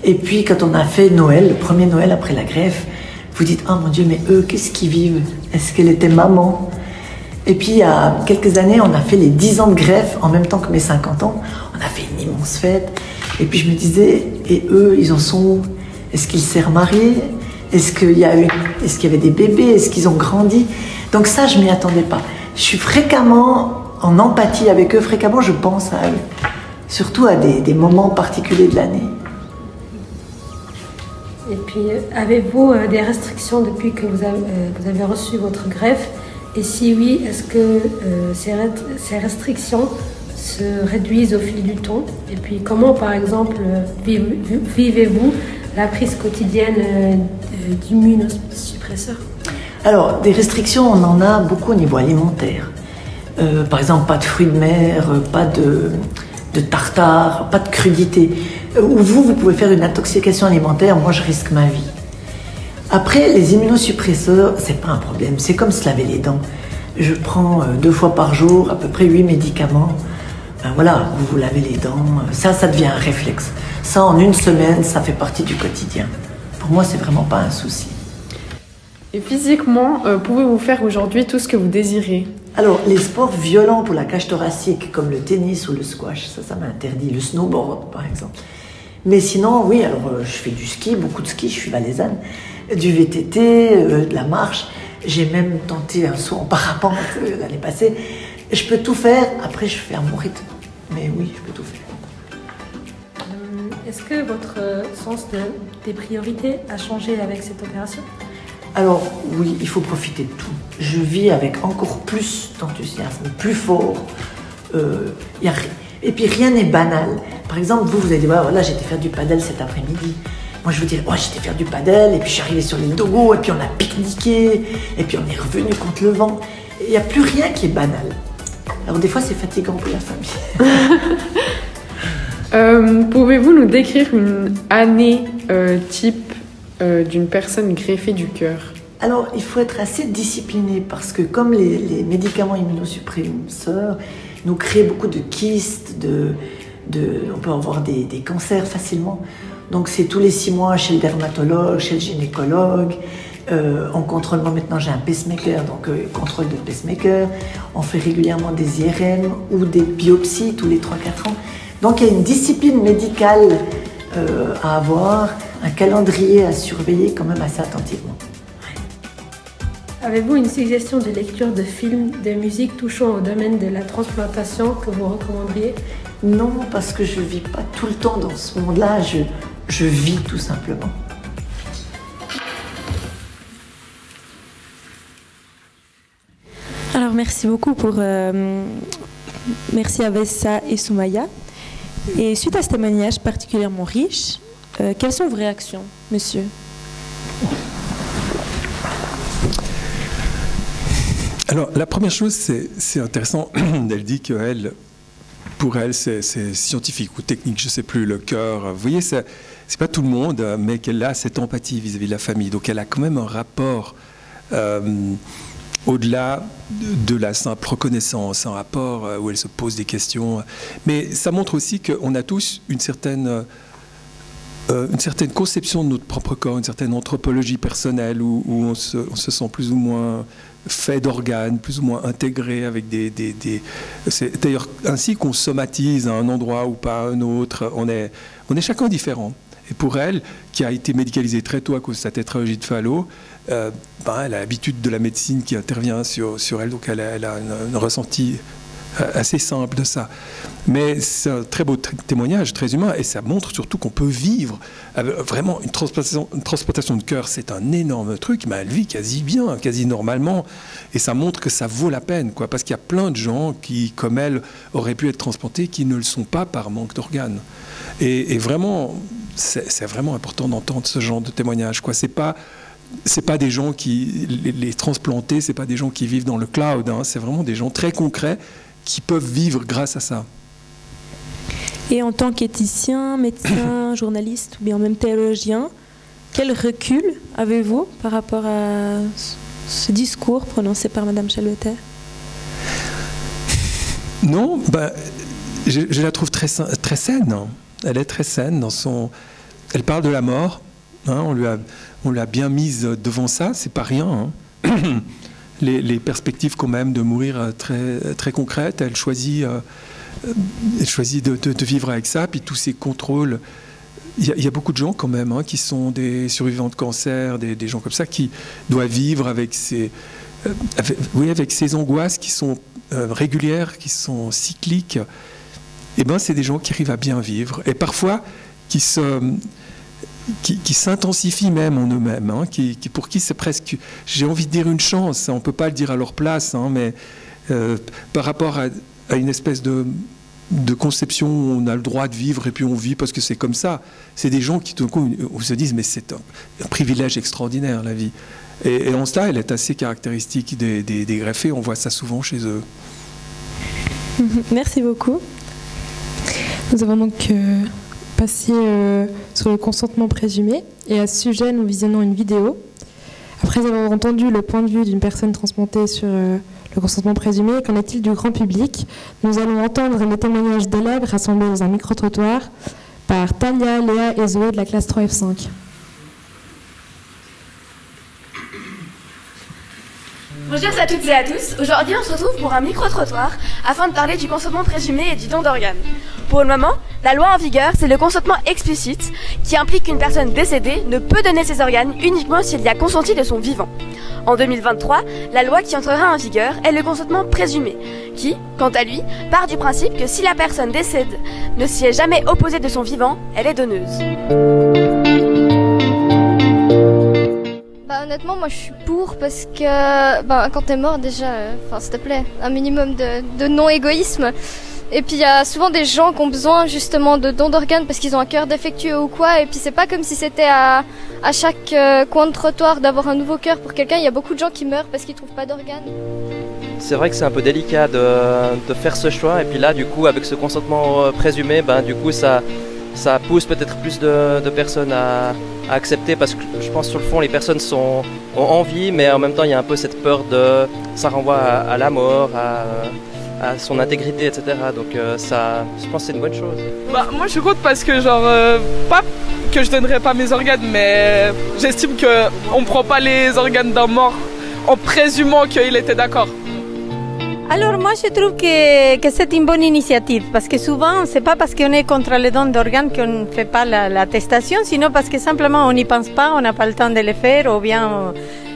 Et puis, quand on a fait Noël, le premier Noël après la greffe, vous dites, oh mon Dieu, mais eux, qu'est-ce qu'ils vivent? Est-ce qu'elle était maman? Et puis, il y a quelques années, on a fait les 10 ans de greffe en même temps que mes 50 ans. On a fait une immense fête. Et puis, je me disais, et eux, ils en sont où? Est-ce qu'ils s'est remariés? Est-ce qu'il y avait des bébés? Est-ce qu'ils ont grandi? Donc ça, je m'y attendais pas. Je suis fréquemment en empathie avec eux. Fréquemment, je pense à eux. Surtout à des moments particuliers de l'année. Et puis, avez-vous des restrictions depuis que vous avez reçu votre greffe? Et si oui, est-ce que ces restrictions se réduisent au fil du temps? Et puis comment, par exemple, vivez-vous la prise quotidienne d'immunosuppresseurs? Alors, des restrictions, on en a beaucoup au niveau alimentaire. Par exemple, pas de fruits de mer, pas de tartare, pas de crudité. Ou vous pouvez faire une intoxication alimentaire, moi je risque ma vie. Après, les immunosuppresseurs, c'est pas un problème, c'est comme se laver les dents. Je prends 2 fois par jour à peu près 8 médicaments. Ben voilà, vous lavez les dents, ça devient un réflexe. Ça, en 1 semaine, ça fait partie du quotidien. Pour moi, c'est vraiment pas un souci. Et physiquement, pouvez-vous faire aujourd'hui tout ce que vous désirez? Alors, les sports violents pour la cage thoracique, comme le tennis ou le squash, ça m'a interdit. Le snowboard, par exemple. Mais sinon, oui, alors je fais du ski, beaucoup de ski, je suis valaisanne, du VTT, de la marche. J'ai même tenté un saut en parapente l'année passée. Je peux tout faire, après je fais à mon rythme. Mais oui, je peux tout faire. Est-ce que votre sens des priorités a changé avec cette opération? Alors oui, il faut profiter de tout. Je vis avec encore plus d'enthousiasme, plus fort. Et puis rien n'est banal. Par exemple, vous allez dire, voilà, j'étais faire du padel cet après-midi. Moi, je vous dirais, j'étais faire du padel, et puis je suis arrivée sur l'île Dogo, et puis on a pique-niqué, et puis on est revenu contre le vent. Il n'y a plus rien qui est banal. Alors des fois, c'est fatigant pour la famille. Pouvez-vous nous décrire une année type d'une personne greffée du cœur? Alors, il faut être assez discipliné parce que comme les médicaments immunosuppresseurs nous créent beaucoup de kystes, on peut avoir des cancers facilement. Donc, c'est tous les 6 mois chez le dermatologue, chez le gynécologue. En contrôle, moi maintenant j'ai un pacemaker, donc contrôle de pacemaker. On fait régulièrement des IRM ou des biopsies tous les 3-4 ans. Donc, il y a une discipline médicale à avoir, un calendrier à surveiller quand même assez attentivement. Avez-vous une suggestion de lecture de films, de musique touchant au domaine de la transplantation que vous recommanderiez? Non, parce que je ne vis pas tout le temps dans ce monde-là, je vis tout simplement. Alors merci beaucoup merci à Vessa et Soumaya. Et suite à ce témoignage particulièrement riche, quelles sont vos réactions, monsieur? Alors, la première chose, c'est intéressant, elle dit que pour elle, c'est scientifique ou technique, je ne sais plus, le cœur. Vous voyez, c'est pas tout le monde, mais qu'elle a cette empathie vis-à-vis de la famille. Donc, elle a quand même un rapport au-delà de la simple reconnaissance, un rapport où elle se pose des questions. Mais ça montre aussi qu'on a tous une certaine conception de notre propre corps, une certaine anthropologie personnelle où on se sent plus ou moins fait d'organes, plus ou moins intégré avec c'est d'ailleurs ainsi qu'on somatise à un endroit ou pas à un autre. On est chacun différent. Et pour elle, qui a été médicalisée très tôt à cause de sa tétralogie de Fallot, elle a l'habitude de la médecine qui intervient sur elle, donc elle a un ressenti assez simple de ça. Mais c'est un très beau témoignage, très humain, et ça montre surtout qu'on peut vivre vraiment une transplantation de cœur. C'est un énorme truc, mais elle vit quasi bien, quasi normalement, et ça montre que ça vaut la peine, quoi, parce qu'il y a plein de gens qui, comme elle, auraient pu être transplantés, qui ne le sont pas par manque d'organes. Et vraiment, c'est vraiment important d'entendre ce genre de témoignage, quoi. C'est pas des gens qui les transplantés, c'est pas des gens qui vivent dans le cloud, hein, c'est vraiment des gens très concrets qui peuvent vivre grâce à ça. Et en tant qu'éthicien, médecin, journaliste ou bien même théologien, quel recul avez-vous par rapport à ce discours prononcé par Madame Chalveter? Non, je la trouve très saine. Elle est très saine dans son. Elle parle de la mort. Hein, on l'a bien mise devant ça. C'est pas rien. Hein. Les perspectives quand même de mourir très très concrètes. Elle choisit de vivre avec ça. Puis tous ces contrôles. Il y a beaucoup de gens quand même qui sont des survivants de cancer, des gens comme ça qui doivent vivre avec ces angoisses qui sont régulières, qui sont cycliques. Eh ben, c'est des gens qui arrivent à bien vivre et parfois qui s'intensifient même en eux-mêmes, hein, pour qui c'est presque, j'ai envie de dire une chance, on ne peut pas le dire à leur place, hein, mais par rapport à une espèce de de conception où on a le droit de vivre et puis on vit parce que c'est comme ça. C'est des gens qui tout d'un coup se disent mais c'est un privilège extraordinaire la vie. Et en cela, elle est assez caractéristique des greffés. On voit ça souvent chez eux. Merci beaucoup. Nous avons donc passé sur le consentement présumé. Et à ce sujet, nous visionnons une vidéo. Après avoir entendu le point de vue d'une personne transplantée sur le consentement présumé, qu'en est-il du grand public? Nous allons entendre les témoignages d'élèves rassemblés dans un micro-trottoir par Talia, Léa et Zoé de la classe 3F5. Bonjour à toutes et à tous. Aujourd'hui, on se retrouve pour un micro-trottoir afin de parler du consentement présumé et du don d'organes. Pour le moment, la loi en vigueur, c'est le consentement explicite qui implique qu'une personne décédée ne peut donner ses organes uniquement s'il y a consenti de son vivant. En 2023, la loi qui entrera en vigueur est le consentement présumé, qui, quant à lui, part du principe que si la personne décède ne s'y est jamais opposée de son vivant, elle est donneuse. Honnêtement, moi je suis pour parce que quand t'es mort déjà, s'il te plaît, un minimum de non-égoïsme. Et puis il y a souvent des gens qui ont besoin justement de dons d'organes parce qu'ils ont un cœur défectueux ou quoi. Et puis c'est pas comme si c'était à chaque coin de trottoir d'avoir un nouveau cœur pour quelqu'un. Il y a beaucoup de gens qui meurent parce qu'ils trouvent pas d'organes. C'est vrai que c'est un peu délicat de faire ce choix. Et puis là, du coup, avec ce consentement présumé, du coup ça pousse peut-être plus de personnes à accepter, parce que je pense sur le fond les personnes ont envie, mais en même temps il y a un peu cette peur ça renvoie à la mort, à son intégrité, etc. Donc je pense que c'est une bonne chose. Moi je compte parce que pas que je donnerais pas mes organes, mais j'estime qu'on ne prend pas les organes d'un mort en présumant qu'il était d'accord. Alors moi je trouve que c'est une bonne initiative parce que souvent c'est pas parce qu'on est contre le don d'organes qu'on ne fait pas l'attestation, sinon parce que simplement on n'y pense pas, on n'a pas le temps de le faire ou bien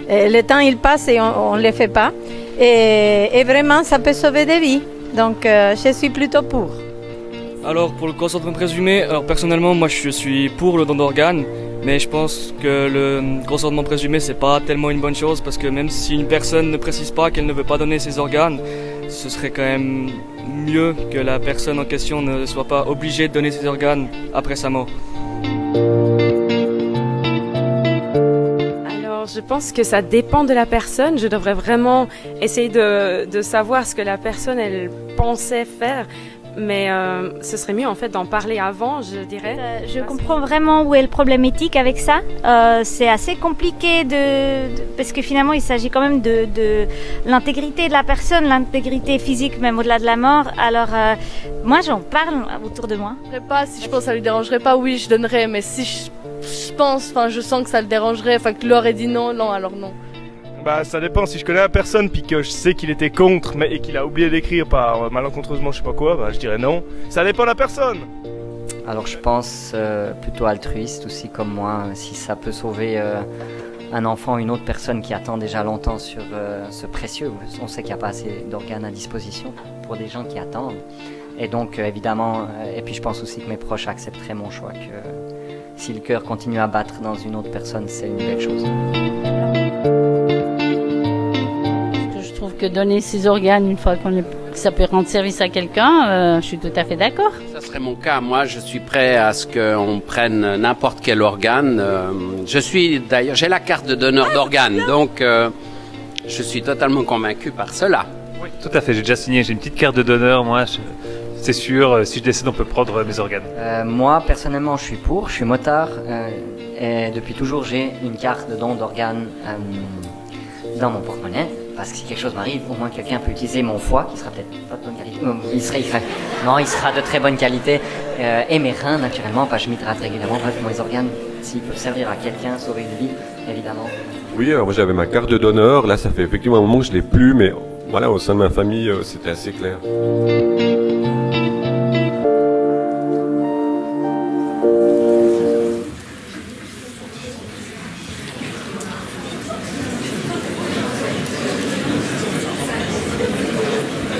le temps il passe et on ne le fait pas. Et vraiment ça peut sauver des vies, donc je suis plutôt pour. Alors pour le consentement présumé, personnellement moi je suis pour le don d'organes. Mais je pense que le consentement présumé, c'est pas tellement une bonne chose parce que même si une personne ne précise pas qu'elle ne veut pas donner ses organes, ce serait quand même mieux que la personne en question ne soit pas obligée de donner ses organes après sa mort. Alors je pense que ça dépend de la personne. Je devrais vraiment essayer de savoir ce que la personne elle pensait faire. Mais ce serait mieux en fait d'en parler avant, je dirais. Je comprends vraiment où est le problème éthique avec ça. C'est assez compliqué parce que finalement il s'agit quand même de l'intégrité de la personne, l'intégrité physique même au-delà de la mort. Alors moi j'en parle autour de moi. Si je pense que ça lui dérangerait pas, oui je donnerais. Mais si je sens que ça le dérangerait, que l'aurait dit non, alors non. Ça dépend, si je connais la personne puis que je sais qu'il était contre et qu'il a oublié d'écrire par malencontreusement je sais pas quoi, je dirais non. Ça dépend de la personne. Alors je pense plutôt altruiste aussi comme moi, si ça peut sauver un enfant, une autre personne qui attend déjà longtemps sur ce précieux. On sait qu'il n'y a pas assez d'organes à disposition pour des gens qui attendent. Et donc évidemment, et puis je pense aussi que mes proches accepteraient mon choix, que si le cœur continue à battre dans une autre personne, c'est une belle chose. Je trouve que donner ses organes une fois ça peut rendre service à quelqu'un, je suis tout à fait d'accord. Ça serait mon cas. Moi, je suis prêt à ce qu'on prenne n'importe quel organe. J'ai la carte de donneur d'organes, donc je suis totalement convaincu par cela. Oui, tout à fait. J'ai déjà signé. J'ai une petite carte de donneur. Moi, c'est sûr. Si je décède, on peut prendre mes organes. Moi, personnellement, je suis pour. Je suis motard et depuis toujours, j'ai une carte de don d'organes dans mon porte-monnaie. Parce que si quelque chose m'arrive, au moins quelqu'un peut utiliser mon foie, qui sera peut-être pas de bonne qualité. Il sera de très bonne qualité. Et mes reins, naturellement, parce que je m'hydrate régulièrement. Bref, mes organes, s'ils peuvent servir à quelqu'un, sauver une vie, évidemment. Oui, alors moi j'avais ma carte de donneur. Là, ça fait effectivement un moment que je ne l'ai plus, mais voilà, au sein de ma famille, c'était assez clair.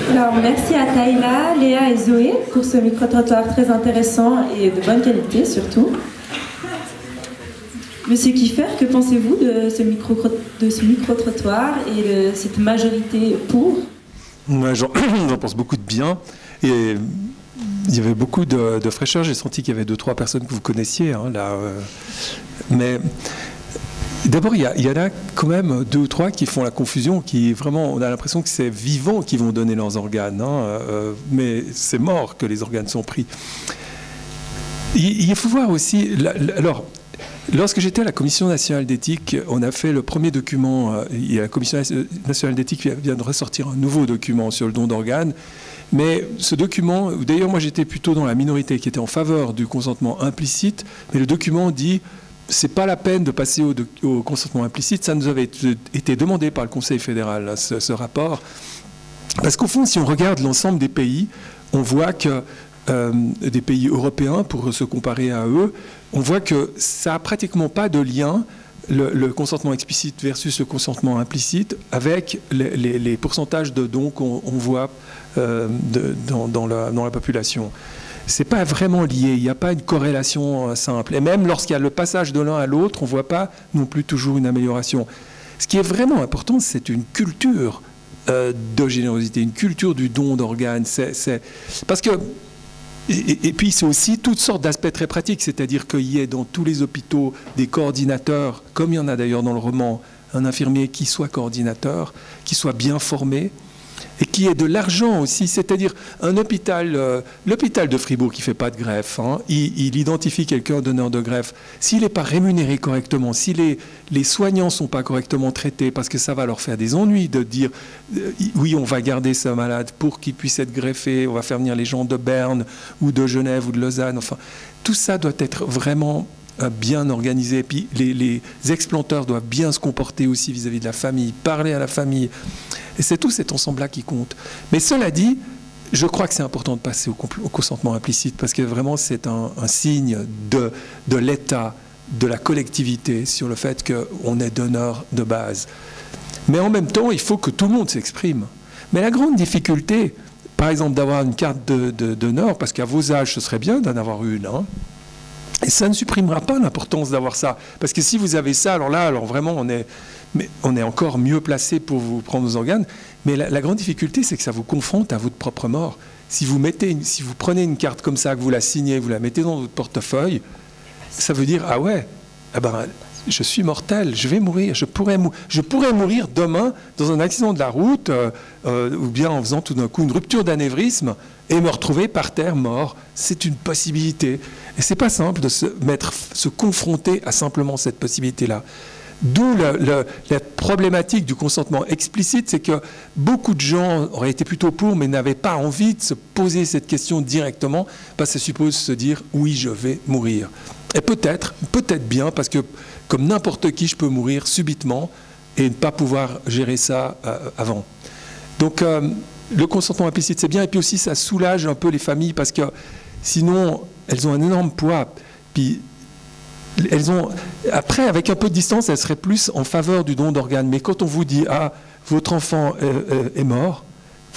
Alors, merci à Taïla, Léa et Zoé pour ce micro-trottoir très intéressant et de bonne qualité surtout. Monsieur Kiefer, que pensez-vous de ce micro-trottoir et de cette majorité pour? J'en pense beaucoup de bien. Et il y avait beaucoup de fraîcheur. J'ai senti qu'il y avait 2-3 personnes que vous connaissiez, hein, là. Mais d'abord, il y en a quand même 2 ou 3 qui font la confusion, qui vraiment, on a l'impression que c'est vivants qui vont donner leurs organes, hein, mais c'est mort que les organes sont pris. Il faut voir aussi, alors, lorsque j'étais à la Commission nationale d'éthique, on a fait le premier document, la Commission nationale d'éthique vient de ressortir un nouveau document sur le don d'organes, mais ce document, d'ailleurs moi j'étais plutôt dans la minorité qui était en faveur du consentement implicite, mais le document dit c'est pas la peine de passer au consentement implicite, ça nous avait été demandé par le Conseil fédéral, ce rapport, parce qu'au fond si on regarde l'ensemble des pays, on voit que des pays européens, pour se comparer à eux, on voit que ça n'a pratiquement pas de lien, le consentement explicite versus le consentement implicite, avec les pourcentages de dons qu'on voit dans la population. Ce n'est pas vraiment lié, il n'y a pas une corrélation simple. Et même lorsqu'il y a le passage de l'un à l'autre, on ne voit pas non plus toujours une amélioration. Ce qui est vraiment important, c'est une culture de générosité, une culture du don d'organes. Parce que et puis c'est aussi toutes sortes d'aspects très pratiques, c'est-à-dire qu'il y ait dans tous les hôpitaux des coordinateurs, comme il y en a d'ailleurs dans le roman, un infirmier qui soit coordinateur, qui soit bien formé, et qui ait de l'argent aussi, c'est-à-dire un hôpital, l'hôpital de Fribourg qui ne fait pas de greffe, hein, il identifie quelqu'un donneur de greffe. S'il n'est pas rémunéré correctement, si les soignants ne sont pas correctement traités, parce que ça va leur faire des ennuis de dire oui, on va garder ce malade pour qu'il puisse être greffé, on va faire venir les gens de Berne ou de Genève ou de Lausanne, enfin, tout ça doit être vraiment bien organisé. Et puis les explanteurs doivent bien se comporter aussi vis-à-vis de la famille, parler à la famille. Et c'est tout cet ensemble-là qui compte. Mais cela dit, je crois que c'est important de passer au consentement implicite parce que vraiment c'est un signe de l'État, de la collectivité sur le fait qu'on est donneur de base. Mais en même temps, il faut que tout le monde s'exprime. Mais la grande difficulté, par exemple, d'avoir une carte de donneur, parce qu'à vos âges, ce serait bien d'en avoir une, hein, et ça ne supprimera pas l'importance d'avoir ça. Parce que si vous avez ça, alors vraiment, on est encore mieux placé pour vous prendre vos organes. Mais la grande difficulté, c'est que ça vous confronte à votre propre mort. Si vous prenez une carte comme ça, que vous la signez, vous la mettez dans votre portefeuille, ça veut dire, ah ouais, ah ben, je suis mortel, je vais mourir, je pourrais mourir demain dans un accident de la route, ou bien en faisant tout d'un coup une rupture d'anévrisme, et me retrouver par terre mort. C'est une possibilité. Et c'est pas simple de se confronter à simplement cette possibilité-là. D'où la problématique du consentement explicite, c'est que beaucoup de gens auraient été plutôt pour, mais n'avaient pas envie de se poser cette question directement, parce que ça suppose se dire « oui, je vais mourir ». Et peut-être bien, parce que comme n'importe qui, je peux mourir subitement et ne pas pouvoir gérer ça avant. Donc, le consentement implicite, c'est bien, et puis aussi, ça soulage un peu les familles, parce que sinon, elles ont un énorme poids. Puis, après, avec un peu de distance, elles seraient plus en faveur du don d'organes. Mais quand on vous dit, ah, votre enfant est mort,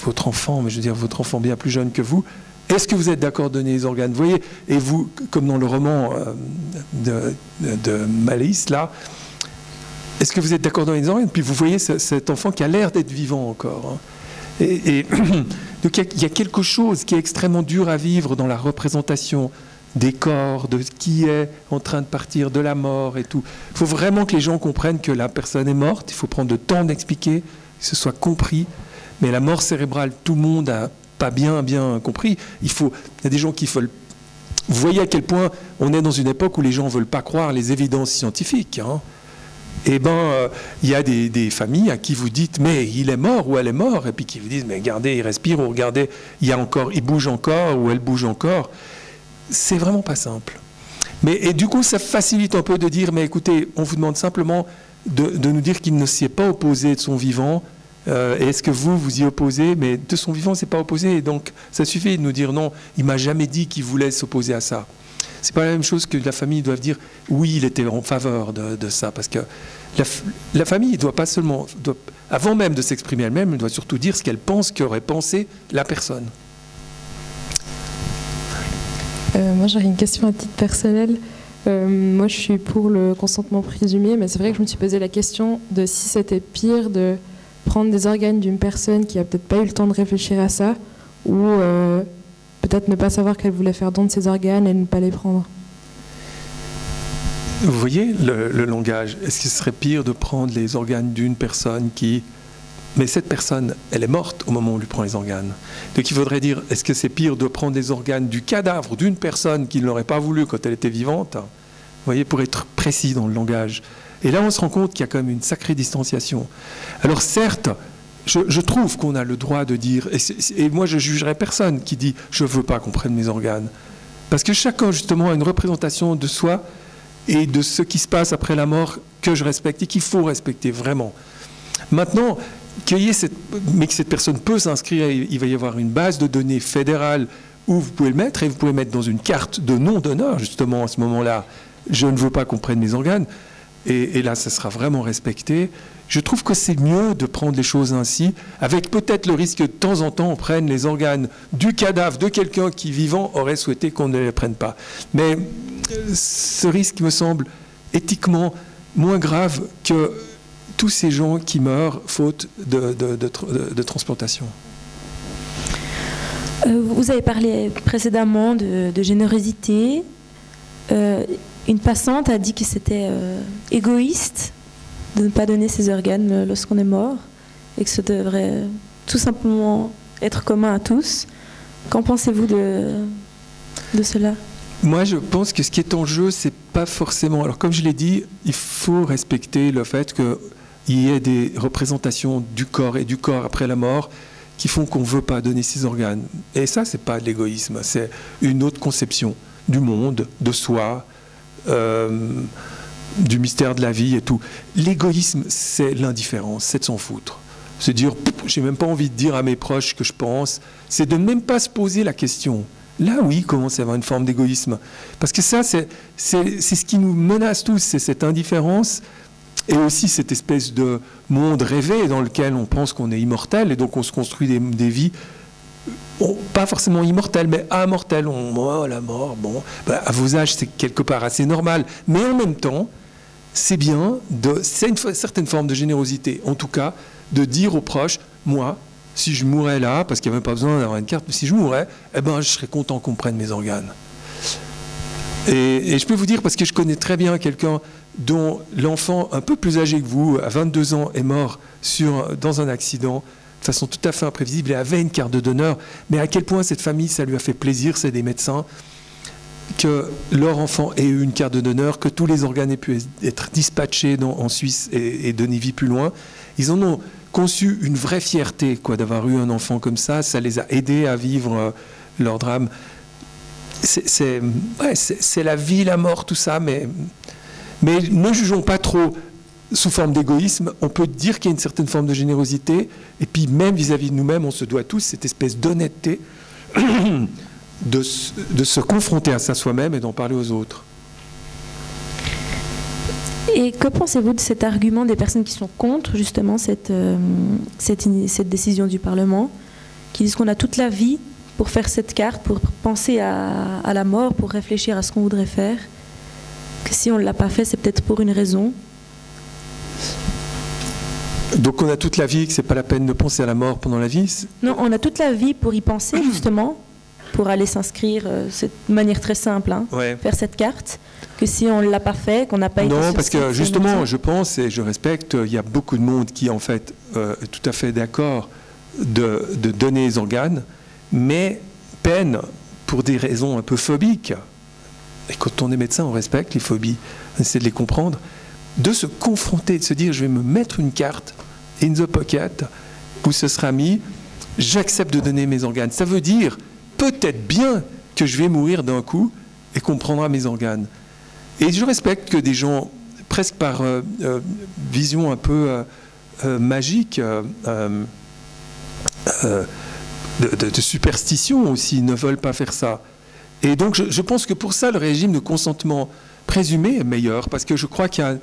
votre enfant, mais je veux dire, votre enfant bien plus jeune que vous, est-ce que vous êtes d'accord de donner les organes? Vous voyez, et vous, comme dans le roman de Malice, là, est-ce que vous êtes d'accord de donner les organes? Puis vous voyez cet enfant qui a l'air d'être vivant encore, hein. Donc il y a quelque chose qui est extrêmement dur à vivre dans la représentation des corps, de qui est en train de partir, de la mort et tout. Il faut vraiment que les gens comprennent que la personne est morte, il faut prendre le temps d'expliquer, que ce soit compris. Mais la mort cérébrale, tout le monde n'a pas bien compris. Il y a des gens qui veulent... Vous voyez à quel point on est dans une époque où les gens ne veulent pas croire les évidences scientifiques, hein. Eh bien, il y a des familles à qui vous dites « mais il est mort ou elle est morte » et puis qui vous disent « mais regardez, il respire » ou « regardez, il bouge encore ou elle bouge encore ». C'est vraiment pas simple. Et du coup, ça facilite un peu de dire « mais écoutez, on vous demande simplement de nous dire qu'il ne s'y est pas opposé de son vivant. Est-ce que vous y opposez? Mais de son vivant, c'est pas opposé. Et donc, ça suffit de nous dire « non, il m'a jamais dit qu'il voulait s'opposer à ça ». C'est pas la même chose que la famille doit dire oui, il était en faveur de ça, parce que la famille doit pas seulement, avant même de s'exprimer elle-même, elle doit surtout dire ce qu'elle pense qu'aurait pensé la personne. Moi, j'aurais une question à titre personnel. Moi, je suis pour le consentement présumé, mais c'est vrai que je me suis posé la question de si c'était pire de prendre des organes d'une personne qui a peut-être pas eu le temps de réfléchir à ça, ou peut-être ne pas savoir qu'elle voulait faire don de ses organes et ne pas les prendre. Vous voyez le langage. Est-ce que ce serait pire de prendre les organes d'une personne qui... Mais cette personne, elle est morte au moment où on lui prend les organes. Donc il faudrait dire, est-ce que c'est pire de prendre les organes du cadavre d'une personne qui ne l'aurait pas voulu quand elle était vivante? Vous voyez, pour être précis dans le langage. Et là, on se rend compte qu'il y a quand même une sacrée distanciation. Alors certes, je trouve qu'on a le droit de dire, et moi je jugerai personne qui dit « je ne veux pas qu'on prenne mes organes ». Parce que chacun, justement, a une représentation de soi et de ce qui se passe après la mort que je respecte et qu'il faut respecter vraiment. Maintenant, mais que cette personne peut s'inscrire, il va y avoir une base de données fédérale où vous pouvez le mettre, et vous pouvez mettre dans une carte de non-donneur, justement, à ce moment-là, je ne veux pas qu'on prenne mes organes, et là, ça sera vraiment respecté. Je trouve que c'est mieux de prendre les choses ainsi, avec peut-être le risque que de temps en temps, on prenne les organes du cadavre de quelqu'un qui, vivant, aurait souhaité qu'on ne les prenne pas. Mais ce risque me semble éthiquement moins grave que tous ces gens qui meurent faute de transplantation. Vous avez parlé précédemment de générosité. Une passante a dit que c'était égoïste de ne pas donner ses organes lorsqu'on est mort et que ça devrait tout simplement être commun à tous. Qu'en pensez-vous de cela? Moi, je pense que ce qui est en jeu, c'est pas forcément... Alors, comme je l'ai dit, il faut respecter le fait qu'il y ait des représentations du corps et du corps après la mort qui font qu'on ne veut pas donner ses organes. Et ça, c'est pas de l'égoïsme, c'est une autre conception du monde, de soi, du mystère de la vie et tout. L'égoïsme, c'est l'indifférence, c'est de s'en foutre. Se dire, j'ai même pas envie de dire à mes proches ce que je pense, c'est de ne même pas se poser la question. Là, oui, commence à y avoir une forme d'égoïsme. Parce que ça, c'est ce qui nous menace tous, c'est cette indifférence et aussi cette espèce de monde rêvé dans lequel on pense qu'on est immortel et donc on se construit des vies, pas forcément immortelles, mais amortelles. La mort, bon, à vos âges, c'est quelque part assez normal. Mais en même temps, c'est bien, c'est une certaine forme de générosité, en tout cas, de dire aux proches, moi, si je mourais là, parce qu'il n'y avait pas besoin d'avoir une carte, mais si je mourais, eh ben, je serais content qu'on prenne mes organes. Et je peux vous dire, parce que je connais très bien quelqu'un dont l'enfant un peu plus âgé que vous, à 22 ans, est mort dans un accident, de façon tout à fait imprévisible, il avait une carte de donneur, mais à quel point cette famille, ça lui a fait plaisir, c'est des médecins, que leur enfant ait eu une carte de donneur, que tous les organes aient pu être dispatchés en Suisse et donner vie plus loin. Ils en ont conçu une vraie fierté d'avoir eu un enfant comme ça les a aidés à vivre leur drame. C'est la vie, la mort, tout ça, mais ne jugeons pas trop sous forme d'égoïsme. On peut dire qu'il y a une certaine forme de générosité, et puis même vis-à-vis de nous-mêmes, on se doit tous cette espèce d'honnêteté de se confronter à ça soi-même et d'en parler aux autres. Et que pensez-vous de cet argument des personnes qui sont contre justement cette décision du Parlement, qui disent qu'on a toute la vie pour faire cette carte, pour penser à la mort, pour réfléchir à ce qu'on voudrait faire, que si on ne l'a pas fait, c'est peut-être pour une raison? Donc on a toute la vie, que c'est pas la peine de penser à la mort pendant la vie? Non, on a toute la vie pour y penser justement, pour aller s'inscrire de manière très simple, faire cette carte, que si on ne l'a pas fait, qu'on n'a pas été... Non, parce que justement, je pense et je respecte, il y a beaucoup de monde qui en fait est tout à fait d'accord de donner les organes, mais peine pour des raisons un peu phobiques. Et quand on est médecin, on respecte les phobies, on essaie de les comprendre, de se confronter, de se dire je vais me mettre une carte in the pocket où ce sera mis, j'accepte de donner mes organes. Ça veut dire peut-être bien que je vais mourir d'un coup et qu'on prendra mes organes. Et je respecte que des gens, presque par vision un peu magique, de superstition aussi, ne veulent pas faire ça. Et donc je pense que pour ça, le régime de consentement présumé est meilleur, parce que je crois qu'il y a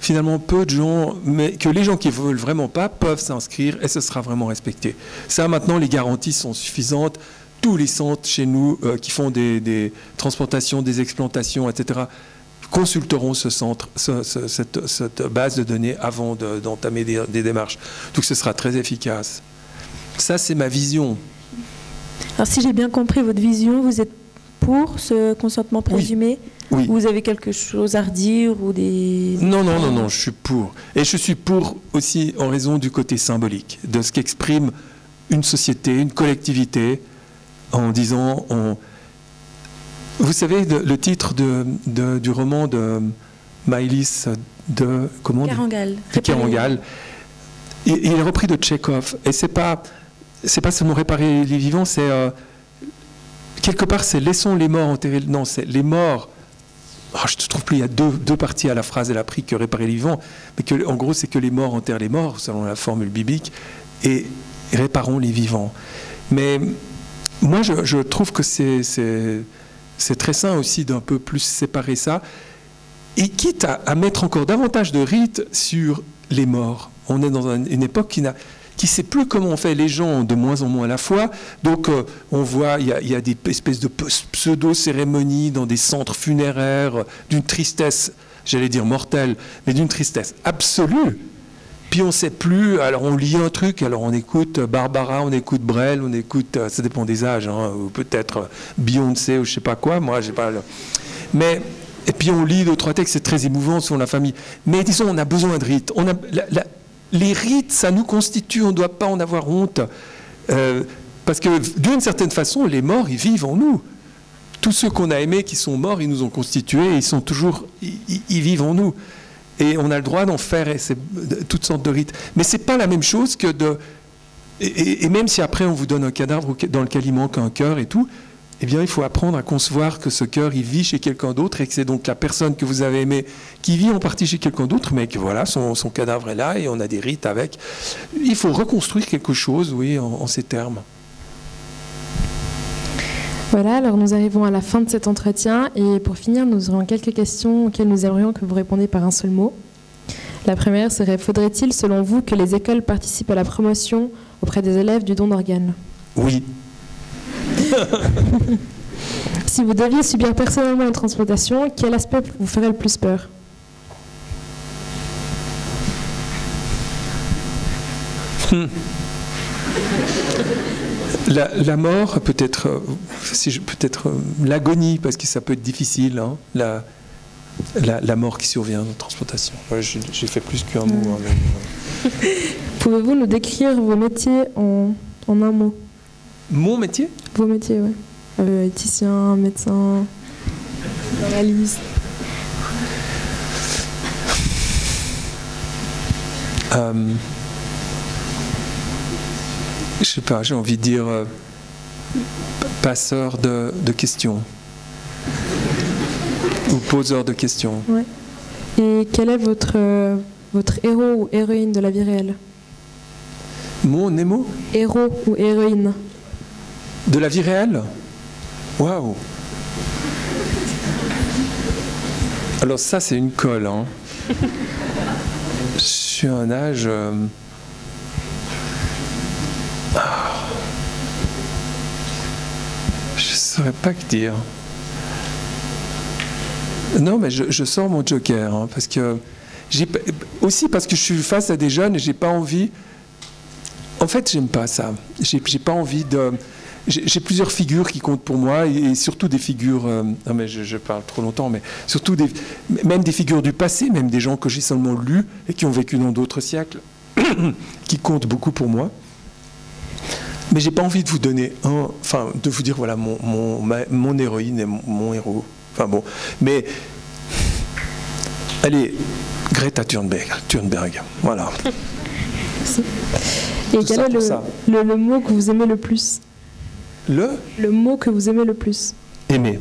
finalement peu de gens, mais que les gens qui ne veulent vraiment pas peuvent s'inscrire et ce sera vraiment respecté. Ça, maintenant, les garanties sont suffisantes. Tous les centres chez nous qui font des transplantations, des explantations, etc., consulteront ce centre, cette base de données avant d'entamer des démarches. Donc ce sera très efficace. Ça, c'est ma vision. Alors si j'ai bien compris votre vision, vous êtes pour ce consentement présumé? Oui. Vous avez quelque chose à redire ou des... Non, je suis pour. Et je suis pour aussi en raison du côté symbolique, de ce qu'exprime une société, une collectivité, en disant... Vous savez, le titre du roman de Maëlys de... Comment Kerangal. Kerangal. Il est repris de Tchekhov. Et c'est pas seulement réparer les vivants, c'est... quelque part, c'est laissons les morts enterrer... Non, c'est les morts... je ne trouve plus, il y a deux parties à la phrase, elle a pris que réparer les vivants, mais que, en gros, c'est que les morts enterrent les morts, selon la formule biblique, et réparons les vivants. Mais moi, je trouve que c'est très sain aussi d'un peu plus séparer ça, et quitte à mettre encore davantage de rites sur les morts. On est dans une époque qui ne sait plus comment on fait, les gens ont de moins en moins la foi, donc on voit, il y a des espèces de pseudo-cérémonies dans des centres funéraires, d'une tristesse, j'allais dire mortelle, mais d'une tristesse absolue. Puis on ne sait plus, alors on lit un truc, alors on écoute Barbara, on écoute Brel, on écoute, ça dépend des âges, hein, ou peut-être Beyoncé ou je ne sais pas quoi, moi j'ai pas... Mais, et puis on lit 2-3 textes, c'est très émouvant sur la famille. Mais disons, on a besoin de rites. Les rites, ça nous constitue, on ne doit pas en avoir honte. Parce que d'une certaine façon, les morts, ils vivent en nous. Tous ceux qu'on a aimés qui sont morts, ils nous ont constitués, ils sont toujours, ils vivent en nous. Et on a le droit d'en faire toutes sortes de rites. Mais ce n'est pas la même chose que de... Et même si après on vous donne un cadavre dans lequel il manque un cœur et tout, eh bien il faut apprendre à concevoir que ce cœur, il vit chez quelqu'un d'autre et que c'est donc la personne que vous avez aimée qui vit en partie chez quelqu'un d'autre, mais que voilà, son cadavre est là et on a des rites avec. Il faut reconstruire quelque chose, oui, en ces termes. Voilà, alors nous arrivons à la fin de cet entretien et pour finir, nous aurons quelques questions auxquelles nous aimerions que vous répondiez par un seul mot. La première serait, faudrait-il, selon vous, que les écoles participent à la promotion auprès des élèves du don d'organes? Oui. Si vous deviez subir personnellement une transplantation, quel aspect vous ferait le plus peur? La mort, peut-être l'agonie, parce que ça peut être difficile, hein, la mort qui survient en transplantation. Ouais, j'ai fait plus qu'un mot. Hein, Pouvez-vous nous décrire vos métiers en un mot? Mon métier? Vos métiers, oui. Éthicien, médecin, journaliste. Je sais pas, j'ai envie de dire passeur de questions ou poseur de questions. Ouais. Et quel est votre héros ou héroïne de la vie réelle? Mon Nemo? Héros ou héroïne de la vie réelle? Waouh! Alors ça, c'est une colle. Hein. Je suis à un âge... Je ne saurais pas que dire. Non, mais je sors mon joker, hein, parce que aussi parce que je suis face à des jeunes et j'ai pas envie. En fait, j'aime pas ça. J'ai pas envie de. J'ai plusieurs figures qui comptent pour moi et surtout des figures. Non, mais je parle trop longtemps, mais surtout même des figures du passé, même des gens que j'ai seulement lus et qui ont vécu dans d'autres siècles, qui comptent beaucoup pour moi. Mais j'ai pas envie de vous donner de vous dire voilà mon héroïne et mon héros. Enfin bon, mais allez, Greta Thunberg, voilà. Merci. Et quel est le mot que vous aimez le plus? Le mot que vous aimez le plus? Aimer.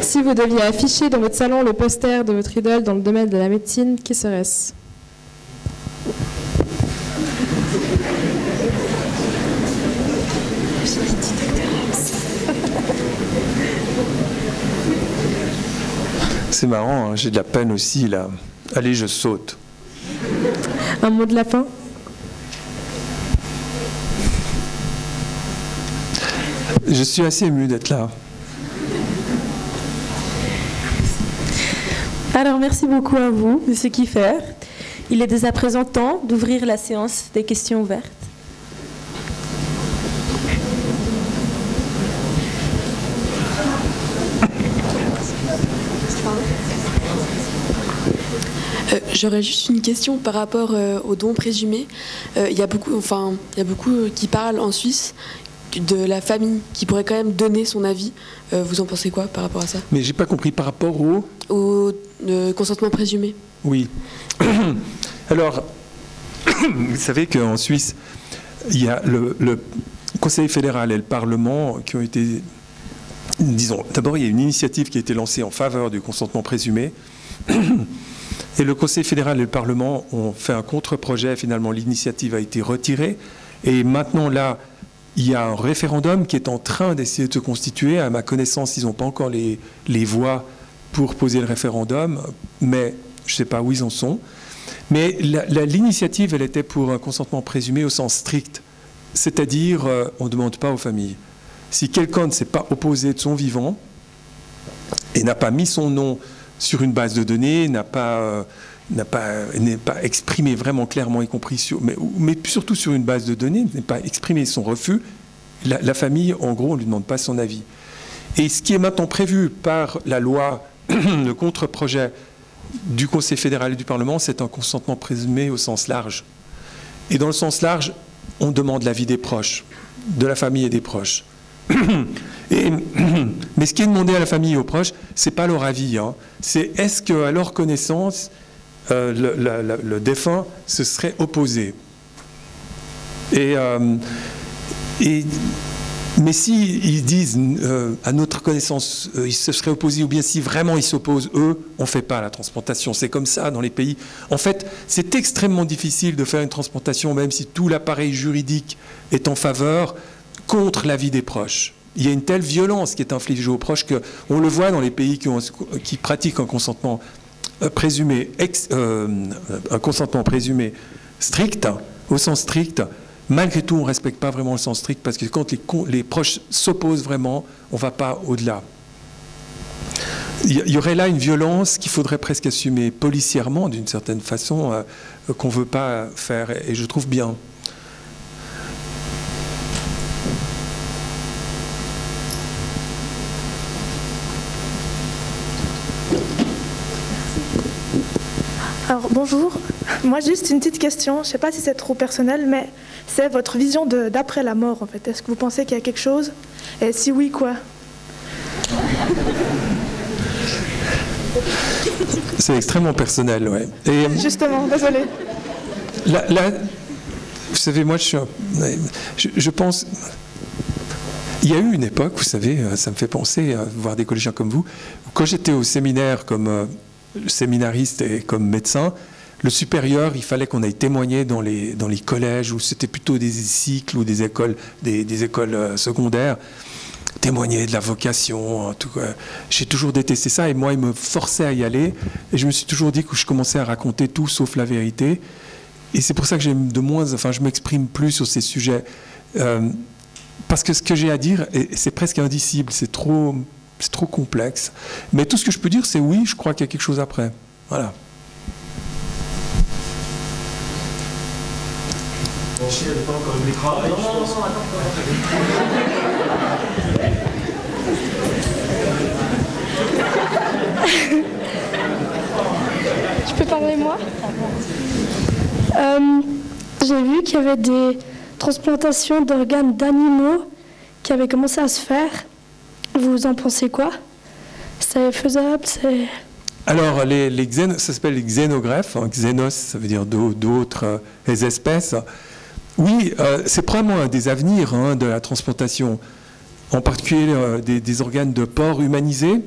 Si vous deviez afficher dans votre salon le poster de votre idole dans le domaine de la médecine, qui serait-ce? C'est marrant, hein, j'ai de la peine aussi là. Allez, je saute. Un mot de la fin? Je suis assez ému d'être là. Alors merci beaucoup à vous, M. Kiefer. Il est dès à présent temps d'ouvrir la séance des questions ouvertes. J'aurais juste une question par rapport aux dons présumés. Il y a beaucoup qui parlent en Suisse de la famille qui pourrait quand même donner son avis. Vous en pensez quoi par rapport à ça? Mais j'ai pas compris par rapport au consentement présumé. Oui. Alors, vous savez qu'en Suisse, il y a le Conseil fédéral et le Parlement qui ont été, disons, d'abord il y a une initiative qui a été lancée en faveur du consentement présumé. Et le Conseil fédéral et le Parlement ont fait un contre-projet. Finalement, l'initiative a été retirée. Et maintenant, là, il y a un référendum qui est en train d'essayer de se constituer. À ma connaissance, ils n'ont pas encore les voix pour poser le référendum, mais je ne sais pas où ils en sont. Mais l'initiative, elle était pour un consentement présumé au sens strict. C'est-à-dire, on ne demande pas aux familles. Si quelqu'un ne s'est pas opposé de son vivant et n'a pas mis son nom sur une base de données, n'est pas exprimé vraiment clairement, y compris sur, mais surtout sur une base de données, n'est pas exprimé son refus, la famille, en gros, on ne lui demande pas son avis. Et ce qui est maintenant prévu par la loi, le contre-projet du Conseil fédéral et du Parlement, c'est un consentement présumé au sens large. Et dans le sens large, on demande l'avis des proches, de la famille et des proches. Mais ce qui est demandé à la famille et aux proches, c'est pas leur avis. Hein. C'est est-ce qu'à leur connaissance, le défunt se serait opposé. Mais s'ils disent à notre connaissance, ils se seraient opposés, ou bien si vraiment ils s'opposent, eux, on ne fait pas la transplantation. C'est comme ça dans les pays. En fait, c'est extrêmement difficile de faire une transplantation, même si tout l'appareil juridique est en faveur, contre l'avis des proches. Il y a une telle violence qui est infligée aux proches qu'on le voit dans les pays qui pratiquent un consentement présumé, un consentement présumé strict, au sens strict. Malgré tout, on ne respecte pas vraiment le sens strict parce que quand les proches s'opposent vraiment, on ne va pas au-delà. Il y aurait là une violence qu'il faudrait presque assumer policièrement, d'une certaine façon, qu'on ne veut pas faire, et je trouve bien. Alors bonjour, moi juste une petite question, je ne sais pas si c'est trop personnel, mais c'est votre vision d'après la mort en fait. Est-ce que vous pensez qu'il y a quelque chose? Et si oui, quoi? C'est extrêmement personnel, ouais. Et, justement, désolé. Là, vous savez, moi je pense... Il y a eu une époque, vous savez, ça me fait penser à voir des collégiens comme vous, quand j'étais au séminaire comme... séminariste et comme médecin, le supérieur, il fallait qu'on aille témoigner dans les collèges où c'était plutôt des cycles ou des écoles secondaires, témoigner de la vocation. J'ai toujours détesté ça et moi, il me forçait à y aller et je me suis toujours dit que je commençais à raconter tout sauf la vérité. Et c'est pour ça que je m'exprime plus sur ces sujets parce que ce que j'ai à dire, c'est presque indicible, c'est trop complexe. Mais tout ce que je peux dire, c'est oui, je crois qu'il y a quelque chose après. Voilà. Bon, si elle n'est pas encore une écran, Je peux parler moi? J'ai vu qu'il y avait des transplantations d'organes d'animaux qui avaient commencé à se faire. Vous en pensez quoi? C'est faisable? Alors, ça s'appelle les xénogreffes. Hein, xénos, ça veut dire d'autres espèces. Oui, c'est probablement un des avenirs de la transplantation. En particulier des organes de porcs humanisés.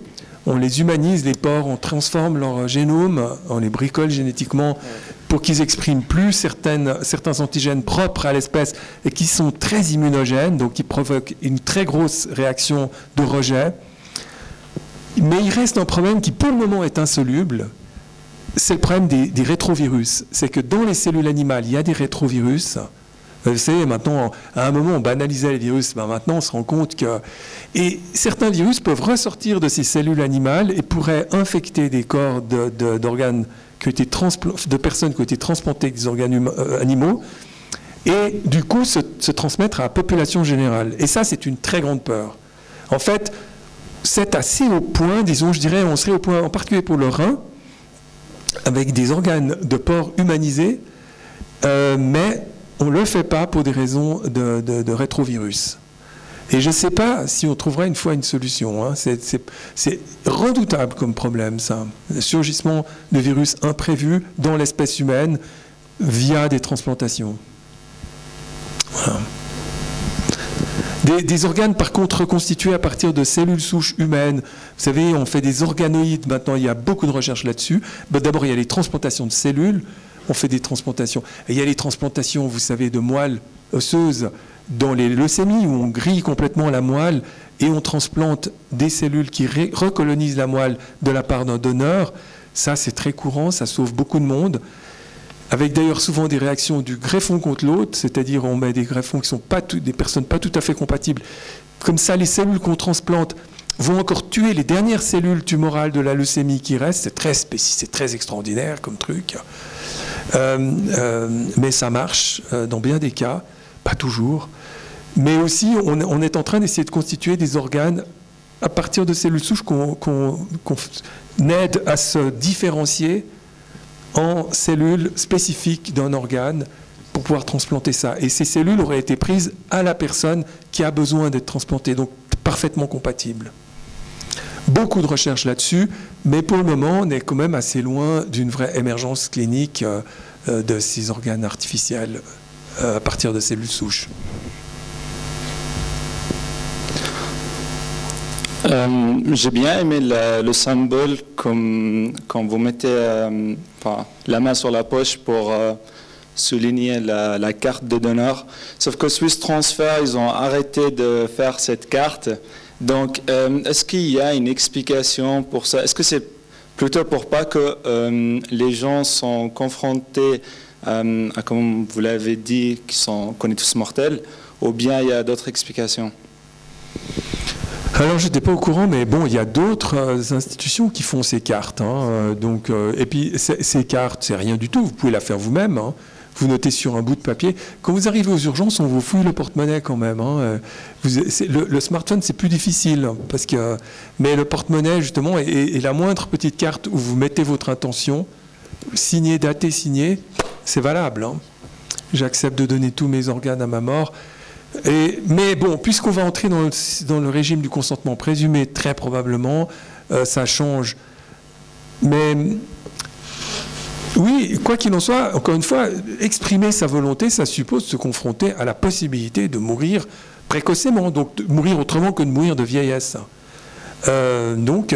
On les humanise, les porcs, on transforme leur génome, on les bricole génétiquement pour qu'ils expriment plus certains antigènes propres à l'espèce et qui sont très immunogènes, donc qui provoquent une très grosse réaction de rejet. Mais il reste un problème qui, pour le moment, est insoluble. C'est le problème des rétrovirus. C'est que dans les cellules animales, il y a des rétrovirus. Vous savez, maintenant, à un moment, on banalisait les virus. Ben, maintenant, on se rend compte que... Et certains virus peuvent ressortir de ces cellules animales et pourraient infecter des corps d'organes de personnes qui ont été transplantées avec des organes animaux, et du coup se transmettre à la population générale. Et ça, c'est une très grande peur. En fait, c'est assez au point, disons, je dirais, on serait au point, en particulier pour le rein, avec des organes de porc humanisés, mais on ne le fait pas pour des raisons de rétrovirus. Et je ne sais pas si on trouvera une fois une solution. Hein. C'est redoutable comme problème, ça. Le surgissement de virus imprévus dans l'espèce humaine via des transplantations. Voilà. Des organes, par contre, reconstitués à partir de cellules souches humaines. Vous savez, on fait des organoïdes maintenant, il y a beaucoup de recherches là-dessus. D'abord, il y a les transplantations de cellules. On fait des transplantations. Et il y a les transplantations, vous savez, de moelle osseuse dans les leucémies, où on grille complètement la moelle et on transplante des cellules qui recolonisent la moelle de la part d'un donneur. Ça, c'est très courant, ça sauve beaucoup de monde. Avec d'ailleurs souvent des réactions du greffon contre l'autre, c'est-à-dire on met des greffons qui sont des personnes pas tout à fait compatibles. Comme ça, les cellules qu'on transplante vont encore tuer les dernières cellules tumorales de la leucémie qui restent. C'est très spécifique, c'est très extraordinaire comme truc. Mais ça marche dans bien des cas, pas toujours. Mais aussi, on est en train d'essayer de constituer des organes à partir de cellules souches qu'on aide à se différencier en cellules spécifiques d'un organe pour pouvoir transplanter ça. Et ces cellules auraient été prises à la personne qui a besoin d'être transplantée, donc parfaitement compatibles. Beaucoup de recherches là-dessus, mais pour le moment, on est quand même assez loin d'une vraie émergence clinique de ces organes artificiels à partir de cellules souches. J'ai bien aimé le symbole comme quand vous mettez la main sur la poche pour souligner la carte de donneur. Sauf que Swiss Transfer, ils ont arrêté de faire cette carte. Donc, est-ce qu'il y a une explication pour ça? Est-ce que c'est plutôt pour pas que les gens sont confrontés à, comme vous l'avez dit, qu'on est tous mortels, ou bien il y a d'autres explications? Alors, je n'étais pas au courant, mais bon, il y a d'autres institutions qui font ces cartes. Hein, et puis, ces cartes, c'est rien du tout. Vous pouvez la faire vous-même. Hein. Vous notez sur un bout de papier. Quand vous arrivez aux urgences, on vous fouille le porte-monnaie quand même. Hein. Le smartphone, c'est plus difficile. Mais le porte-monnaie, justement, est la moindre petite carte où vous mettez votre intention, signée, datée, signée, c'est valable. Hein. J'accepte de donner tous mes organes à ma mort. Mais bon, puisqu'on va entrer dans le régime du consentement présumé, très probablement, ça change. Mais oui, quoi qu'il en soit, encore une fois, exprimer sa volonté, ça suppose se confronter à la possibilité de mourir précocement, donc de mourir autrement que de mourir de vieillesse. Donc,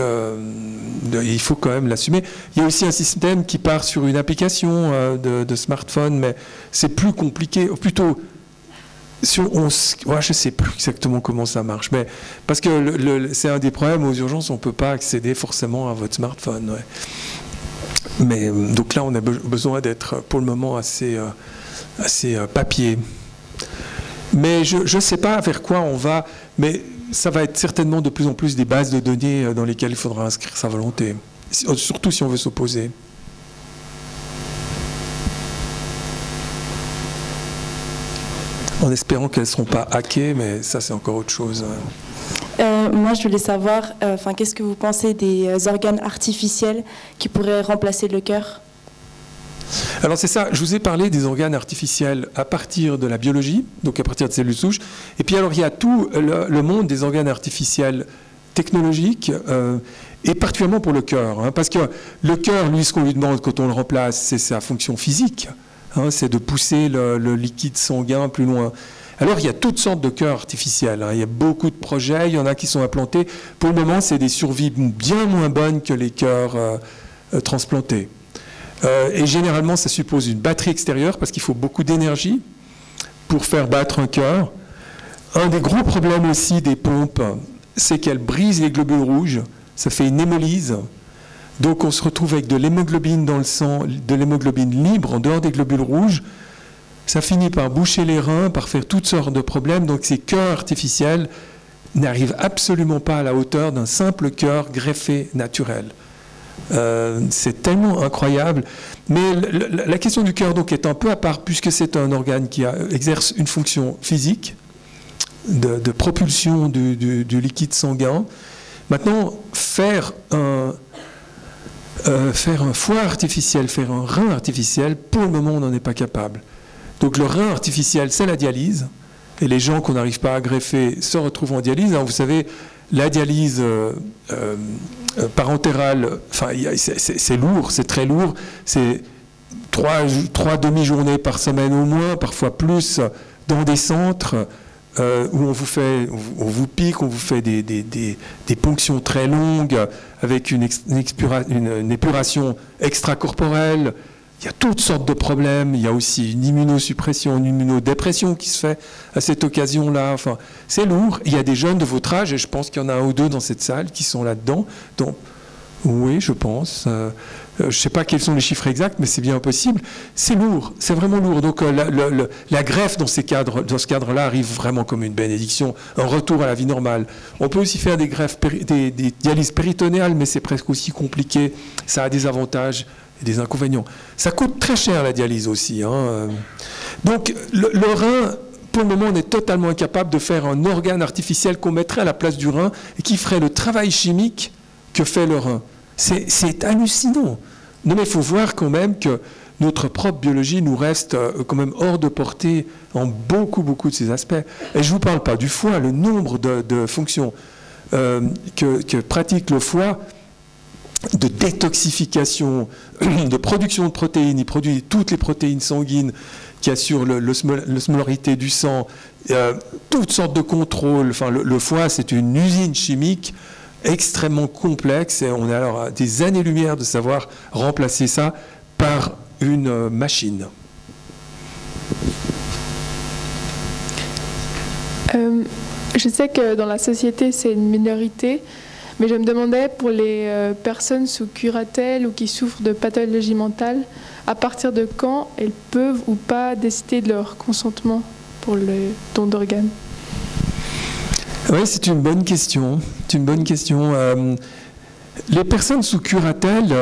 il faut quand même l'assumer. Il y a aussi un système qui part sur une application de smartphone, mais c'est plus compliqué, plutôt... je ne sais plus exactement comment ça marche, mais parce que c'est un des problèmes aux urgences, on ne peut pas accéder forcément à votre smartphone. Ouais. Mais donc là, on a besoin d'être pour le moment assez papier. Mais je ne sais pas vers quoi on va, mais ça va être certainement de plus en plus des bases de données dans lesquelles il faudra inscrire sa volonté, surtout si on veut s'opposer. En espérant qu'elles ne seront pas hackées, mais ça, c'est encore autre chose. Moi, je voulais savoir, qu'est-ce que vous pensez des organes artificiels qui pourraient remplacer le cœur? Alors, c'est ça, je vous ai parlé des organes artificiels à partir de la biologie, donc à partir de cellules souches. Et puis, alors, il y a tout le monde des organes artificiels technologiques, et particulièrement pour le cœur. Hein, parce que le cœur, lui, ce qu'on lui demande quand on le remplace, c'est sa fonction physique. Hein, c'est de pousser le liquide sanguin plus loin. Alors, il y a toutes sortes de cœurs artificiels. Hein. Il y a beaucoup de projets, il y en a qui sont implantés. Pour le moment, c'est des survies bien moins bonnes que les cœurs transplantés. Et généralement, ça suppose une batterie extérieure parce qu'il faut beaucoup d'énergie pour faire battre un cœur. Un des gros problèmes aussi des pompes, c'est qu'elles brisent les globules rouges. Ça fait une hémolyse. Donc, on se retrouve avec de l'hémoglobine dans le sang, de l'hémoglobine libre en dehors des globules rouges. Ça finit par boucher les reins, par faire toutes sortes de problèmes. Donc, ces cœurs artificiels n'arrivent absolument pas à la hauteur d'un simple cœur greffé naturel. C'est tellement incroyable. Mais la question du cœur donc est un peu à part, puisque c'est un organe qui exerce une fonction physique de propulsion du liquide sanguin. Maintenant, faire un foie artificiel, faire un rein artificiel, pour le moment, on n'en est pas capable. Donc le rein artificiel, c'est la dialyse. Et les gens qu'on n'arrive pas à greffer se retrouvent en dialyse. Alors, vous savez, la dialyse parentérale, enfin, c'est lourd, c'est très lourd. C'est 3 demi-journées par semaine au moins, parfois plus, dans des centres où on vous pique, on vous fait des ponctions très longues avec une épuration extracorporelle. Il y a toutes sortes de problèmes. Il y a aussi une immunosuppression, une immunodépression qui se fait à cette occasion-là. Enfin, c'est lourd. Il y a des jeunes de votre âge, et je pense qu'il y en a 1 ou 2 dans cette salle qui sont là-dedans. Donc, oui, je pense. Je ne sais pas quels sont les chiffres exacts, mais c'est bien possible. C'est lourd, c'est vraiment lourd. Donc la greffe dans ce cadre-là arrive vraiment comme une bénédiction, un retour à la vie normale. On peut aussi faire des greffes, des dialyses péritonéales, mais c'est presque aussi compliqué. Ça a des avantages et des inconvénients. Ça coûte très cher la dialyse aussi. Hein. Donc le rein, pour le moment, on est totalement incapable de faire un organe artificiel qu'on mettrait à la place du rein et qui ferait le travail chimique que fait le rein. C'est hallucinant. Non, mais il faut voir quand même que notre propre biologie nous reste quand même hors de portée en beaucoup de ces aspects. Et je ne vous parle pas du foie, le nombre de fonctions que pratique le foie, de détoxification, de production de protéines. Il produit toutes les protéines sanguines qui assurent l'osmolarité du sang, toutes sortes de contrôles. Enfin, le foie, c'est une usine chimique extrêmement complexe, et on a alors des années-lumière de savoir remplacer ça par une machine. Je sais que dans la société, c'est une minorité, mais je me demandais pour les personnes sous curatelle ou qui souffrent de pathologie mentale, à partir de quand elles peuvent ou pas décider de leur consentement pour le don d'organes? Oui, c'est une bonne question. C'est une bonne question. Les personnes sous curatelle,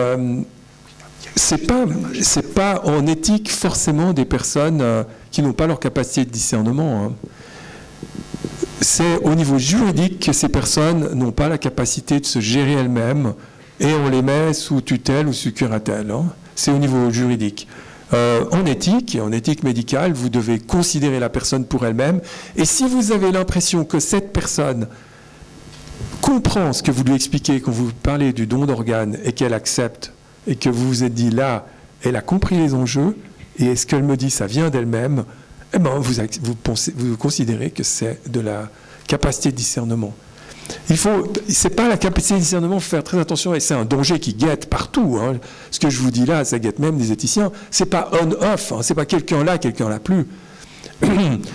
c'est pas en éthique forcément des personnes qui n'ont pas leur capacité de discernement. Hein. C'est au niveau juridique que ces personnes n'ont pas la capacité de se gérer elles-mêmes et on les met sous tutelle ou sous curatelle. Hein. C'est au niveau juridique. En éthique médicale, vous devez considérer la personne pour elle-même. Et si vous avez l'impression que cette personne comprend ce que vous lui expliquez quand vous parlez du don d'organes et qu'elle accepte, et que vous vous êtes dit là, elle a compris les enjeux, et ce qu'elle me dit, ça vient d'elle-même, eh ben, vous considérez que c'est de la capacité de discernement. C'est pas la capacité de discernement, il faut faire très attention, et c'est un danger qui guette partout. Hein. Ce que je vous dis là, ça guette même des éthiciens. C'est pas on-off, hein. C'est pas quelqu'un là, quelqu'un là plus.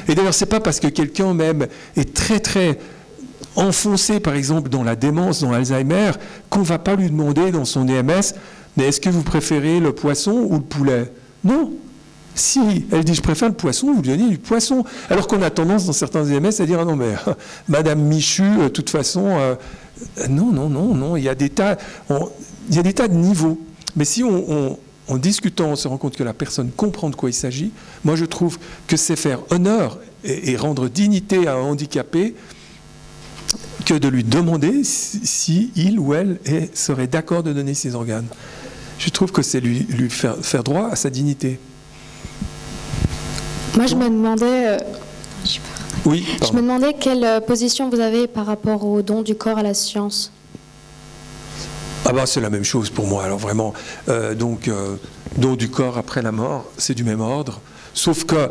Et d'ailleurs, c'est pas parce que quelqu'un même est très enfoncé, par exemple, dans la démence, dans l'Alzheimer, qu'on va pas lui demander dans son EMS, mais est-ce que vous préférez le poisson ou le poulet? Non. Si elle dit je préfère le poisson, vous lui donnez du poisson. Alors qu'on a tendance dans certains EMS à dire ah non mais Madame Michu, de toute façon, non, il y a des tas de niveaux. Mais si en discutant, on se rend compte que la personne comprend de quoi il s'agit, moi je trouve que c'est faire honneur et rendre dignité à un handicapé que de lui demander si il ou elle serait d'accord de donner ses organes. Je trouve que c'est lui faire droit à sa dignité. Moi, je me demandais, oui, je me demandais quelle position vous avez par rapport au don du corps à la science. Ah ben, c'est la même chose pour moi. Alors vraiment, don du corps après la mort, c'est du même ordre. Sauf que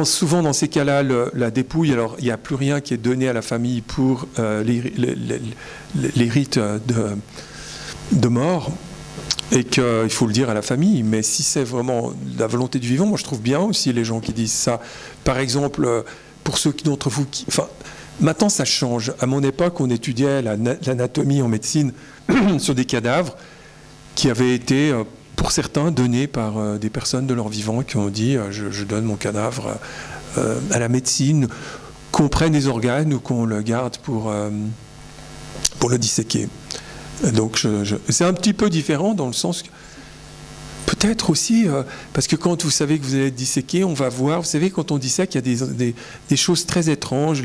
souvent dans ces cas-là, la dépouille, alors il n'y a plus rien qui est donné à la famille pour les rites de mort. Et qu'il faut le dire à la famille, mais si c'est vraiment la volonté du vivant, moi je trouve bien aussi les gens qui disent ça. Par exemple, pour ceux d'entre vous qui... Enfin, maintenant ça change. À mon époque, on étudiait l'anatomie en médecine sur des cadavres qui avaient été, pour certains, donnés par des personnes de leur vivant qui ont dit je donne mon cadavre à la médecine, qu'on prenne les organes ou qu'on le garde pour le disséquer. Donc c'est un petit peu différent dans le sens que peut-être aussi, parce que quand vous savez que vous allez être disséqué, on va voir, vous savez, quand on dissèque, il y a des choses très étranges.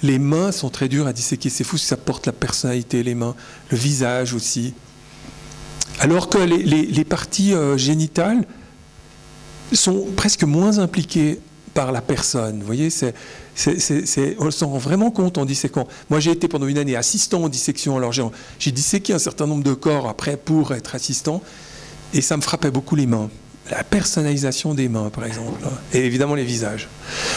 Les mains sont très dures à disséquer, c'est fou, ça porte la personnalité, les mains, le visage aussi. Alors que les parties génitales sont presque moins impliquées par la personne. Vous voyez, on s'en rend vraiment compte en disséquant. Moi, j'ai été pendant une année assistant en dissection, alors j'ai disséqué un certain nombre de corps après pour être assistant, et ça me frappait beaucoup les mains. La personnalisation des mains, par exemple, et évidemment les visages.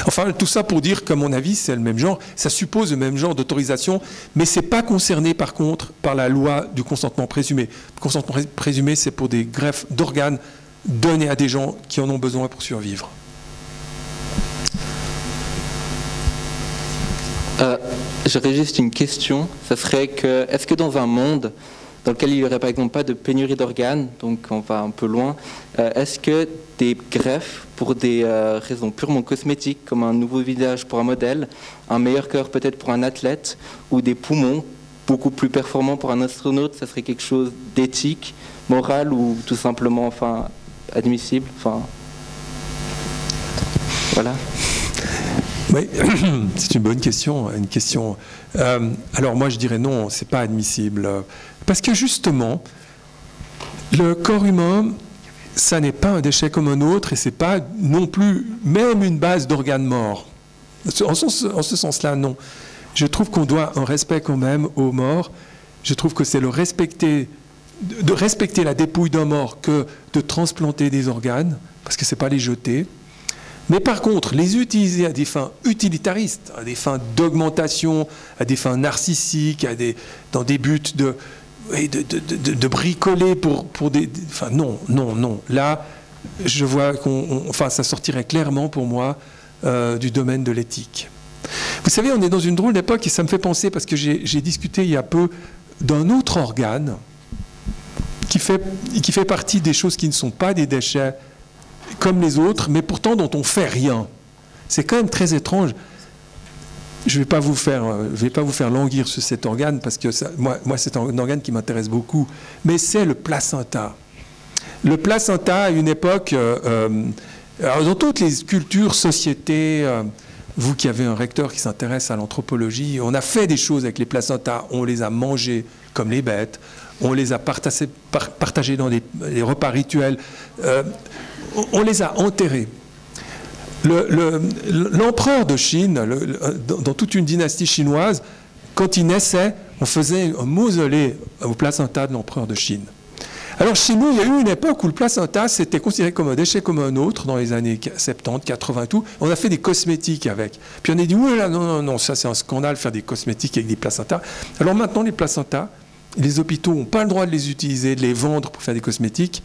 Enfin, tout ça pour dire qu'à mon avis, c'est le même genre. Ça suppose le même genre d'autorisation, mais ce n'est pas concerné, par contre, par la loi du consentement présumé. Le consentement présumé, c'est pour des greffes d'organes donnés à des gens qui en ont besoin pour survivre. J'aurais juste une question. Ça serait que, est-ce que dans un monde dans lequel il n'y aurait par exemple pas de pénurie d'organes, donc on va un peu loin, est-ce que des greffes pour des raisons purement cosmétiques, comme un nouveau visage pour un modèle, un meilleur cœur peut-être pour un athlète, ou des poumons beaucoup plus performants pour un astronaute, ça serait quelque chose d'éthique, moral, ou tout simplement admissible, voilà. Oui, c'est une bonne question. Alors moi je dirais non, c'est pas admissible. Parce que justement, le corps humain, ça n'est pas un déchet comme un autre et c'est pas non plus même une base d'organes morts. En ce sens-là, non. Je trouve qu'on doit un respect quand même aux morts. Je trouve que c'est de respecter la dépouille d'un mort que de transplanter des organes, parce que c'est pas les jeter. Mais par contre, les utiliser à des fins utilitaristes, à des fins d'augmentation, à des fins narcissiques, dans des buts de bricoler pour des... Enfin, non. Là, je vois ça sortirait clairement pour moi du domaine de l'éthique. Vous savez, on est dans une drôle d'époque et ça me fait penser, parce que j'ai discuté il y a peu d'un autre organe qui fait partie des choses qui ne sont pas des déchets comme les autres, mais pourtant dont on ne fait rien. C'est quand même très étrange. Je ne vais pas vous faire languir sur cet organe, parce que moi c'est un organe qui m'intéresse beaucoup, mais c'est le placenta. Le placenta, à une époque, alors dans toutes les cultures, sociétés, vous qui avez un recteur qui s'intéresse à l'anthropologie, on a fait des choses avec les placentas, on les a mangés comme les bêtes, on les a partagés dans les repas rituels, on les a enterrés. L'empereur de Chine, dans toute une dynastie chinoise, quand il naissait, on faisait un mausolée au placenta de l'empereur de Chine. Alors chez nous, il y a eu une époque où le placenta, c'était considéré comme un déchet comme un autre, dans les années 70, 80 et tout. On a fait des cosmétiques avec. Puis on a dit, oulala, non, ça c'est un scandale, faire des cosmétiques avec des placentas. Alors maintenant, les placentas, les hôpitaux n'ont pas le droit de les utiliser, de les vendre pour faire des cosmétiques.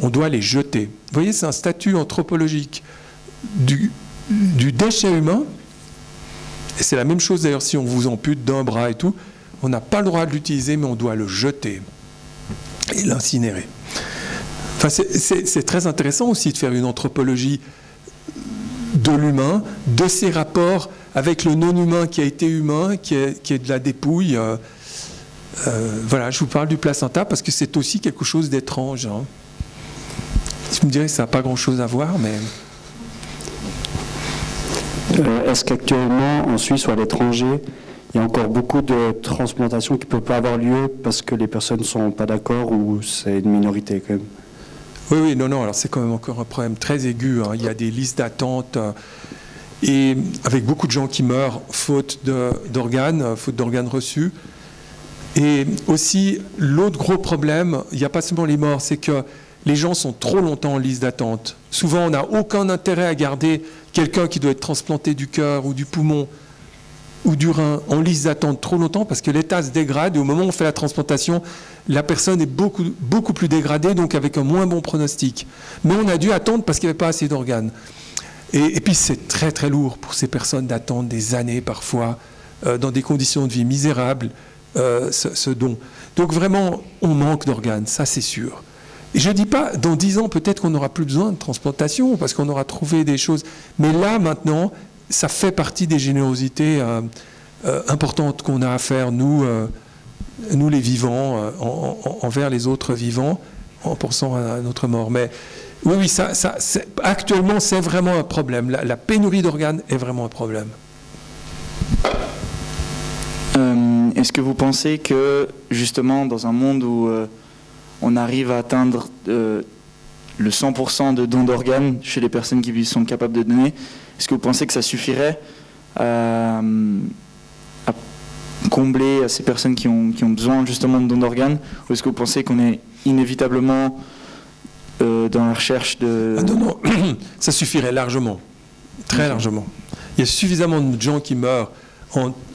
On doit les jeter. Vous voyez, c'est un statut anthropologique du déchet humain. Et c'est la même chose d'ailleurs si on vous ampute d'un bras et tout. On n'a pas le droit de l'utiliser, mais on doit le jeter et l'incinérer. Enfin, c'est très intéressant aussi de faire une anthropologie de l'humain, de ses rapports avec le non-humain qui a été humain, qui est de la dépouille. Voilà, je vous parle du placenta parce que c'est aussi quelque chose d'étrange. Hein. Je me dirais que ça n'a pas grand-chose à voir, mais... Est-ce qu'actuellement, en Suisse ou à l'étranger, il y a encore beaucoup de transplantations qui ne peuvent pas avoir lieu parce que les personnes ne sont pas d'accord ou c'est une minorité quand même? Oui, non, alors c'est quand même encore un problème très aigu. Hein. Il y a des listes d'attente et avec beaucoup de gens qui meurent faute d'organes reçus. Et aussi, l'autre gros problème, il n'y a pas seulement les morts, c'est que les gens sont trop longtemps en liste d'attente. Souvent, on n'a aucun intérêt à garder quelqu'un qui doit être transplanté du cœur ou du poumon ou du rein en liste d'attente trop longtemps parce que l'état se dégrade et au moment où on fait la transplantation, la personne est beaucoup plus dégradée, donc avec un moins bon pronostic. Mais on a dû attendre parce qu'il n'y avait pas assez d'organes. Et puis c'est très très lourd pour ces personnes d'attendre des années parfois, dans des conditions de vie misérables, ce don. Donc vraiment, on manque d'organes, ça c'est sûr. Et je ne dis pas, dans 10 ans, peut-être qu'on n'aura plus besoin de transplantation, parce qu'on aura trouvé des choses. Mais là, maintenant, ça fait partie des générosités importantes qu'on a à faire, nous, nous les vivants, envers les autres vivants, en pensant à notre mort. Mais oui, actuellement, c'est vraiment un problème. La pénurie d'organes est vraiment un problème. Est-ce que vous pensez que, justement, dans un monde où on arrive à atteindre le 100% de dons d'organes chez les personnes qui sont capables de donner, est-ce que vous pensez que ça suffirait à combler à ces personnes qui ont besoin justement de dons d'organes, ou est-ce que vous pensez qu'on est inévitablement dans la recherche de... Ah non, ça suffirait largement, très largement. Il y a suffisamment de gens qui meurent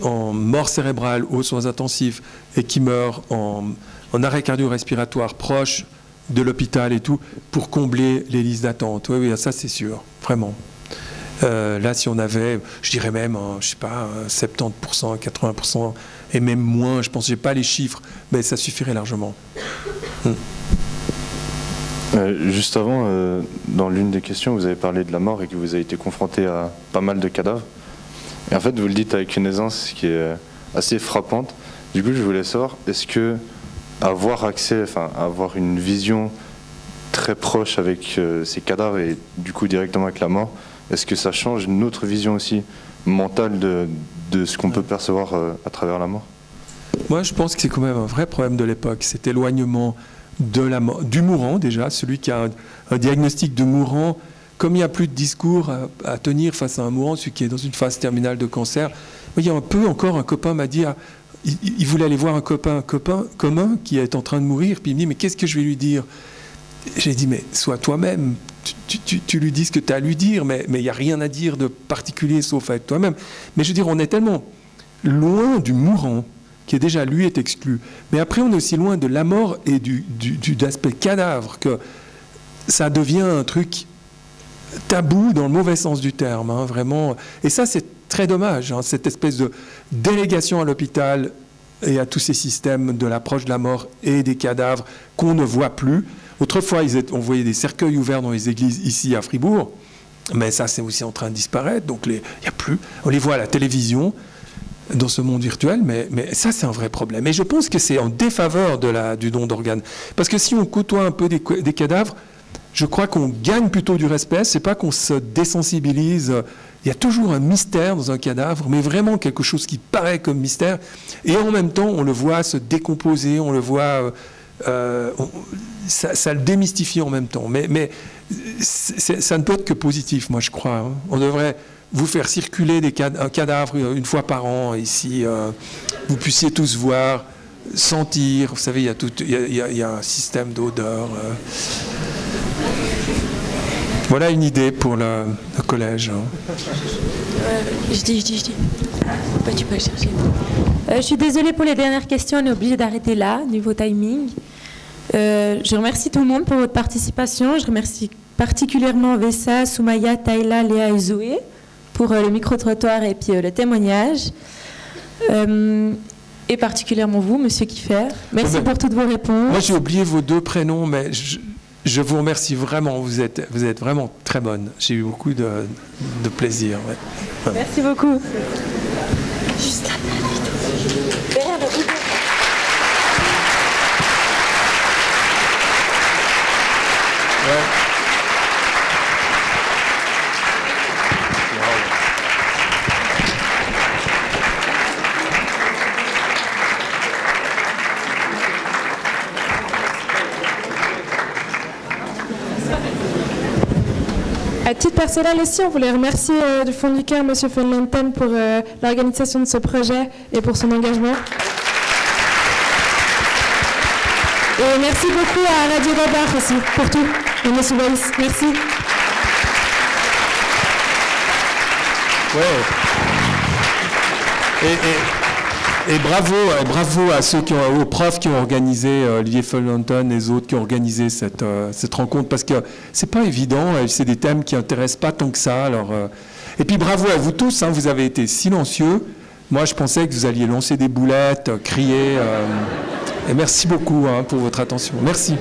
en mort cérébrale aux soins intensifs et qui meurent en arrêt cardio-respiratoire proche de l'hôpital et tout, pour combler les listes d'attente. Oui, ça c'est sûr, vraiment. Là, si on avait, je dirais même, je sais pas, 70%, 80%, et même moins, je pense, j'ai pas les chiffres, mais ça suffirait largement. Juste avant, dans l'une des questions, vous avez parlé de la mort et que vous avez été confronté à pas mal de cadavres. Et en fait, vous le dites avec une aisance qui est assez frappante. Du coup, je voulais savoir, est-ce que avoir accès, enfin, avoir une vision très proche avec ces cadavres et du coup directement avec la mort, est-ce que ça change une autre vision aussi mentale de ce qu'on peut percevoir à travers la mort? Moi, je pense que c'est quand même un vrai problème de l'époque, cet éloignement de la mort, du mourant déjà, celui qui a un diagnostic de mourant. Comme il n'y a plus de discours à tenir face à un mourant, celui qui est dans une phase terminale de cancer, il y a un peu encore, un copain m'a dit, il voulait aller voir un copain commun qui est en train de mourir, puis il me dit, mais qu'est-ce que je vais lui dire? J'ai dit, mais sois toi-même, tu lui dis ce que tu as à lui dire, mais il n'y a rien à dire de particulier sauf avec toi-même. Mais je veux dire, on est tellement loin du mourant, qui est déjà, lui, est exclu. Mais après, on est aussi loin de la mort et d'aspect cadavre, que ça devient un truc tabou dans le mauvais sens du terme, hein, vraiment. Et ça, c'est très dommage, hein, cette espèce de délégation à l'hôpital et à tous ces systèmes de l'approche de la mort et des cadavres qu'on ne voit plus. Autrefois, on voyait des cercueils ouverts dans les églises ici à Fribourg, mais ça, c'est aussi en train de disparaître. Donc, il n'y a plus. On les voit à la télévision, dans ce monde virtuel, mais ça, c'est un vrai problème. Et je pense que c'est en défaveur du don d'organes. Parce que si on côtoie un peu des cadavres, je crois qu'on gagne plutôt du respect. C'est pas qu'on se désensibilise. Il y a toujours un mystère dans un cadavre, mais vraiment quelque chose qui paraît comme mystère. Et en même temps, on le voit se décomposer, on le voit... ça le démystifie en même temps. Mais ça ne peut être que positif, moi, je crois. Hein. On devrait vous faire circuler un cadavre une fois par an ici. Vous puissiez tous voir, sentir. Vous savez, il y a un système d'odeur. Voilà une idée pour le collège. Hein. Je dis. Bah, tu peux le chercher. Je suis désolée pour les dernières questions, on est obligé d'arrêter là, niveau timing. Je remercie tout le monde pour votre participation. Je remercie particulièrement Vessa, Soumaya, Taïla, Léa et Zoé pour le micro-trottoir et puis le témoignage. Et particulièrement vous, Monsieur Kiffer. Merci pour toutes vos réponses. Moi, j'ai oublié vos deux prénoms, mais je vous remercie vraiment. Vous êtes vraiment très bonne. J'ai eu beaucoup de plaisir. Ouais. Merci beaucoup. Juste là. À titre personnel aussi, on voulait remercier du fond du cœur M. von Lenten pour l'organisation de ce projet et pour son engagement. Et merci beaucoup à Radio Gombard aussi pour tout. Et M. Weiss, merci. Ouais. Et bravo à aux profs qui ont organisé, Olivier Follenton et les autres qui ont organisé cette rencontre, parce que c'est pas évident, c'est des thèmes qui intéressent pas tant que ça. Alors, et puis bravo à vous tous, hein, vous avez été silencieux. Moi, je pensais que vous alliez lancer des boulettes, crier. Et merci beaucoup, hein, pour votre attention. Merci.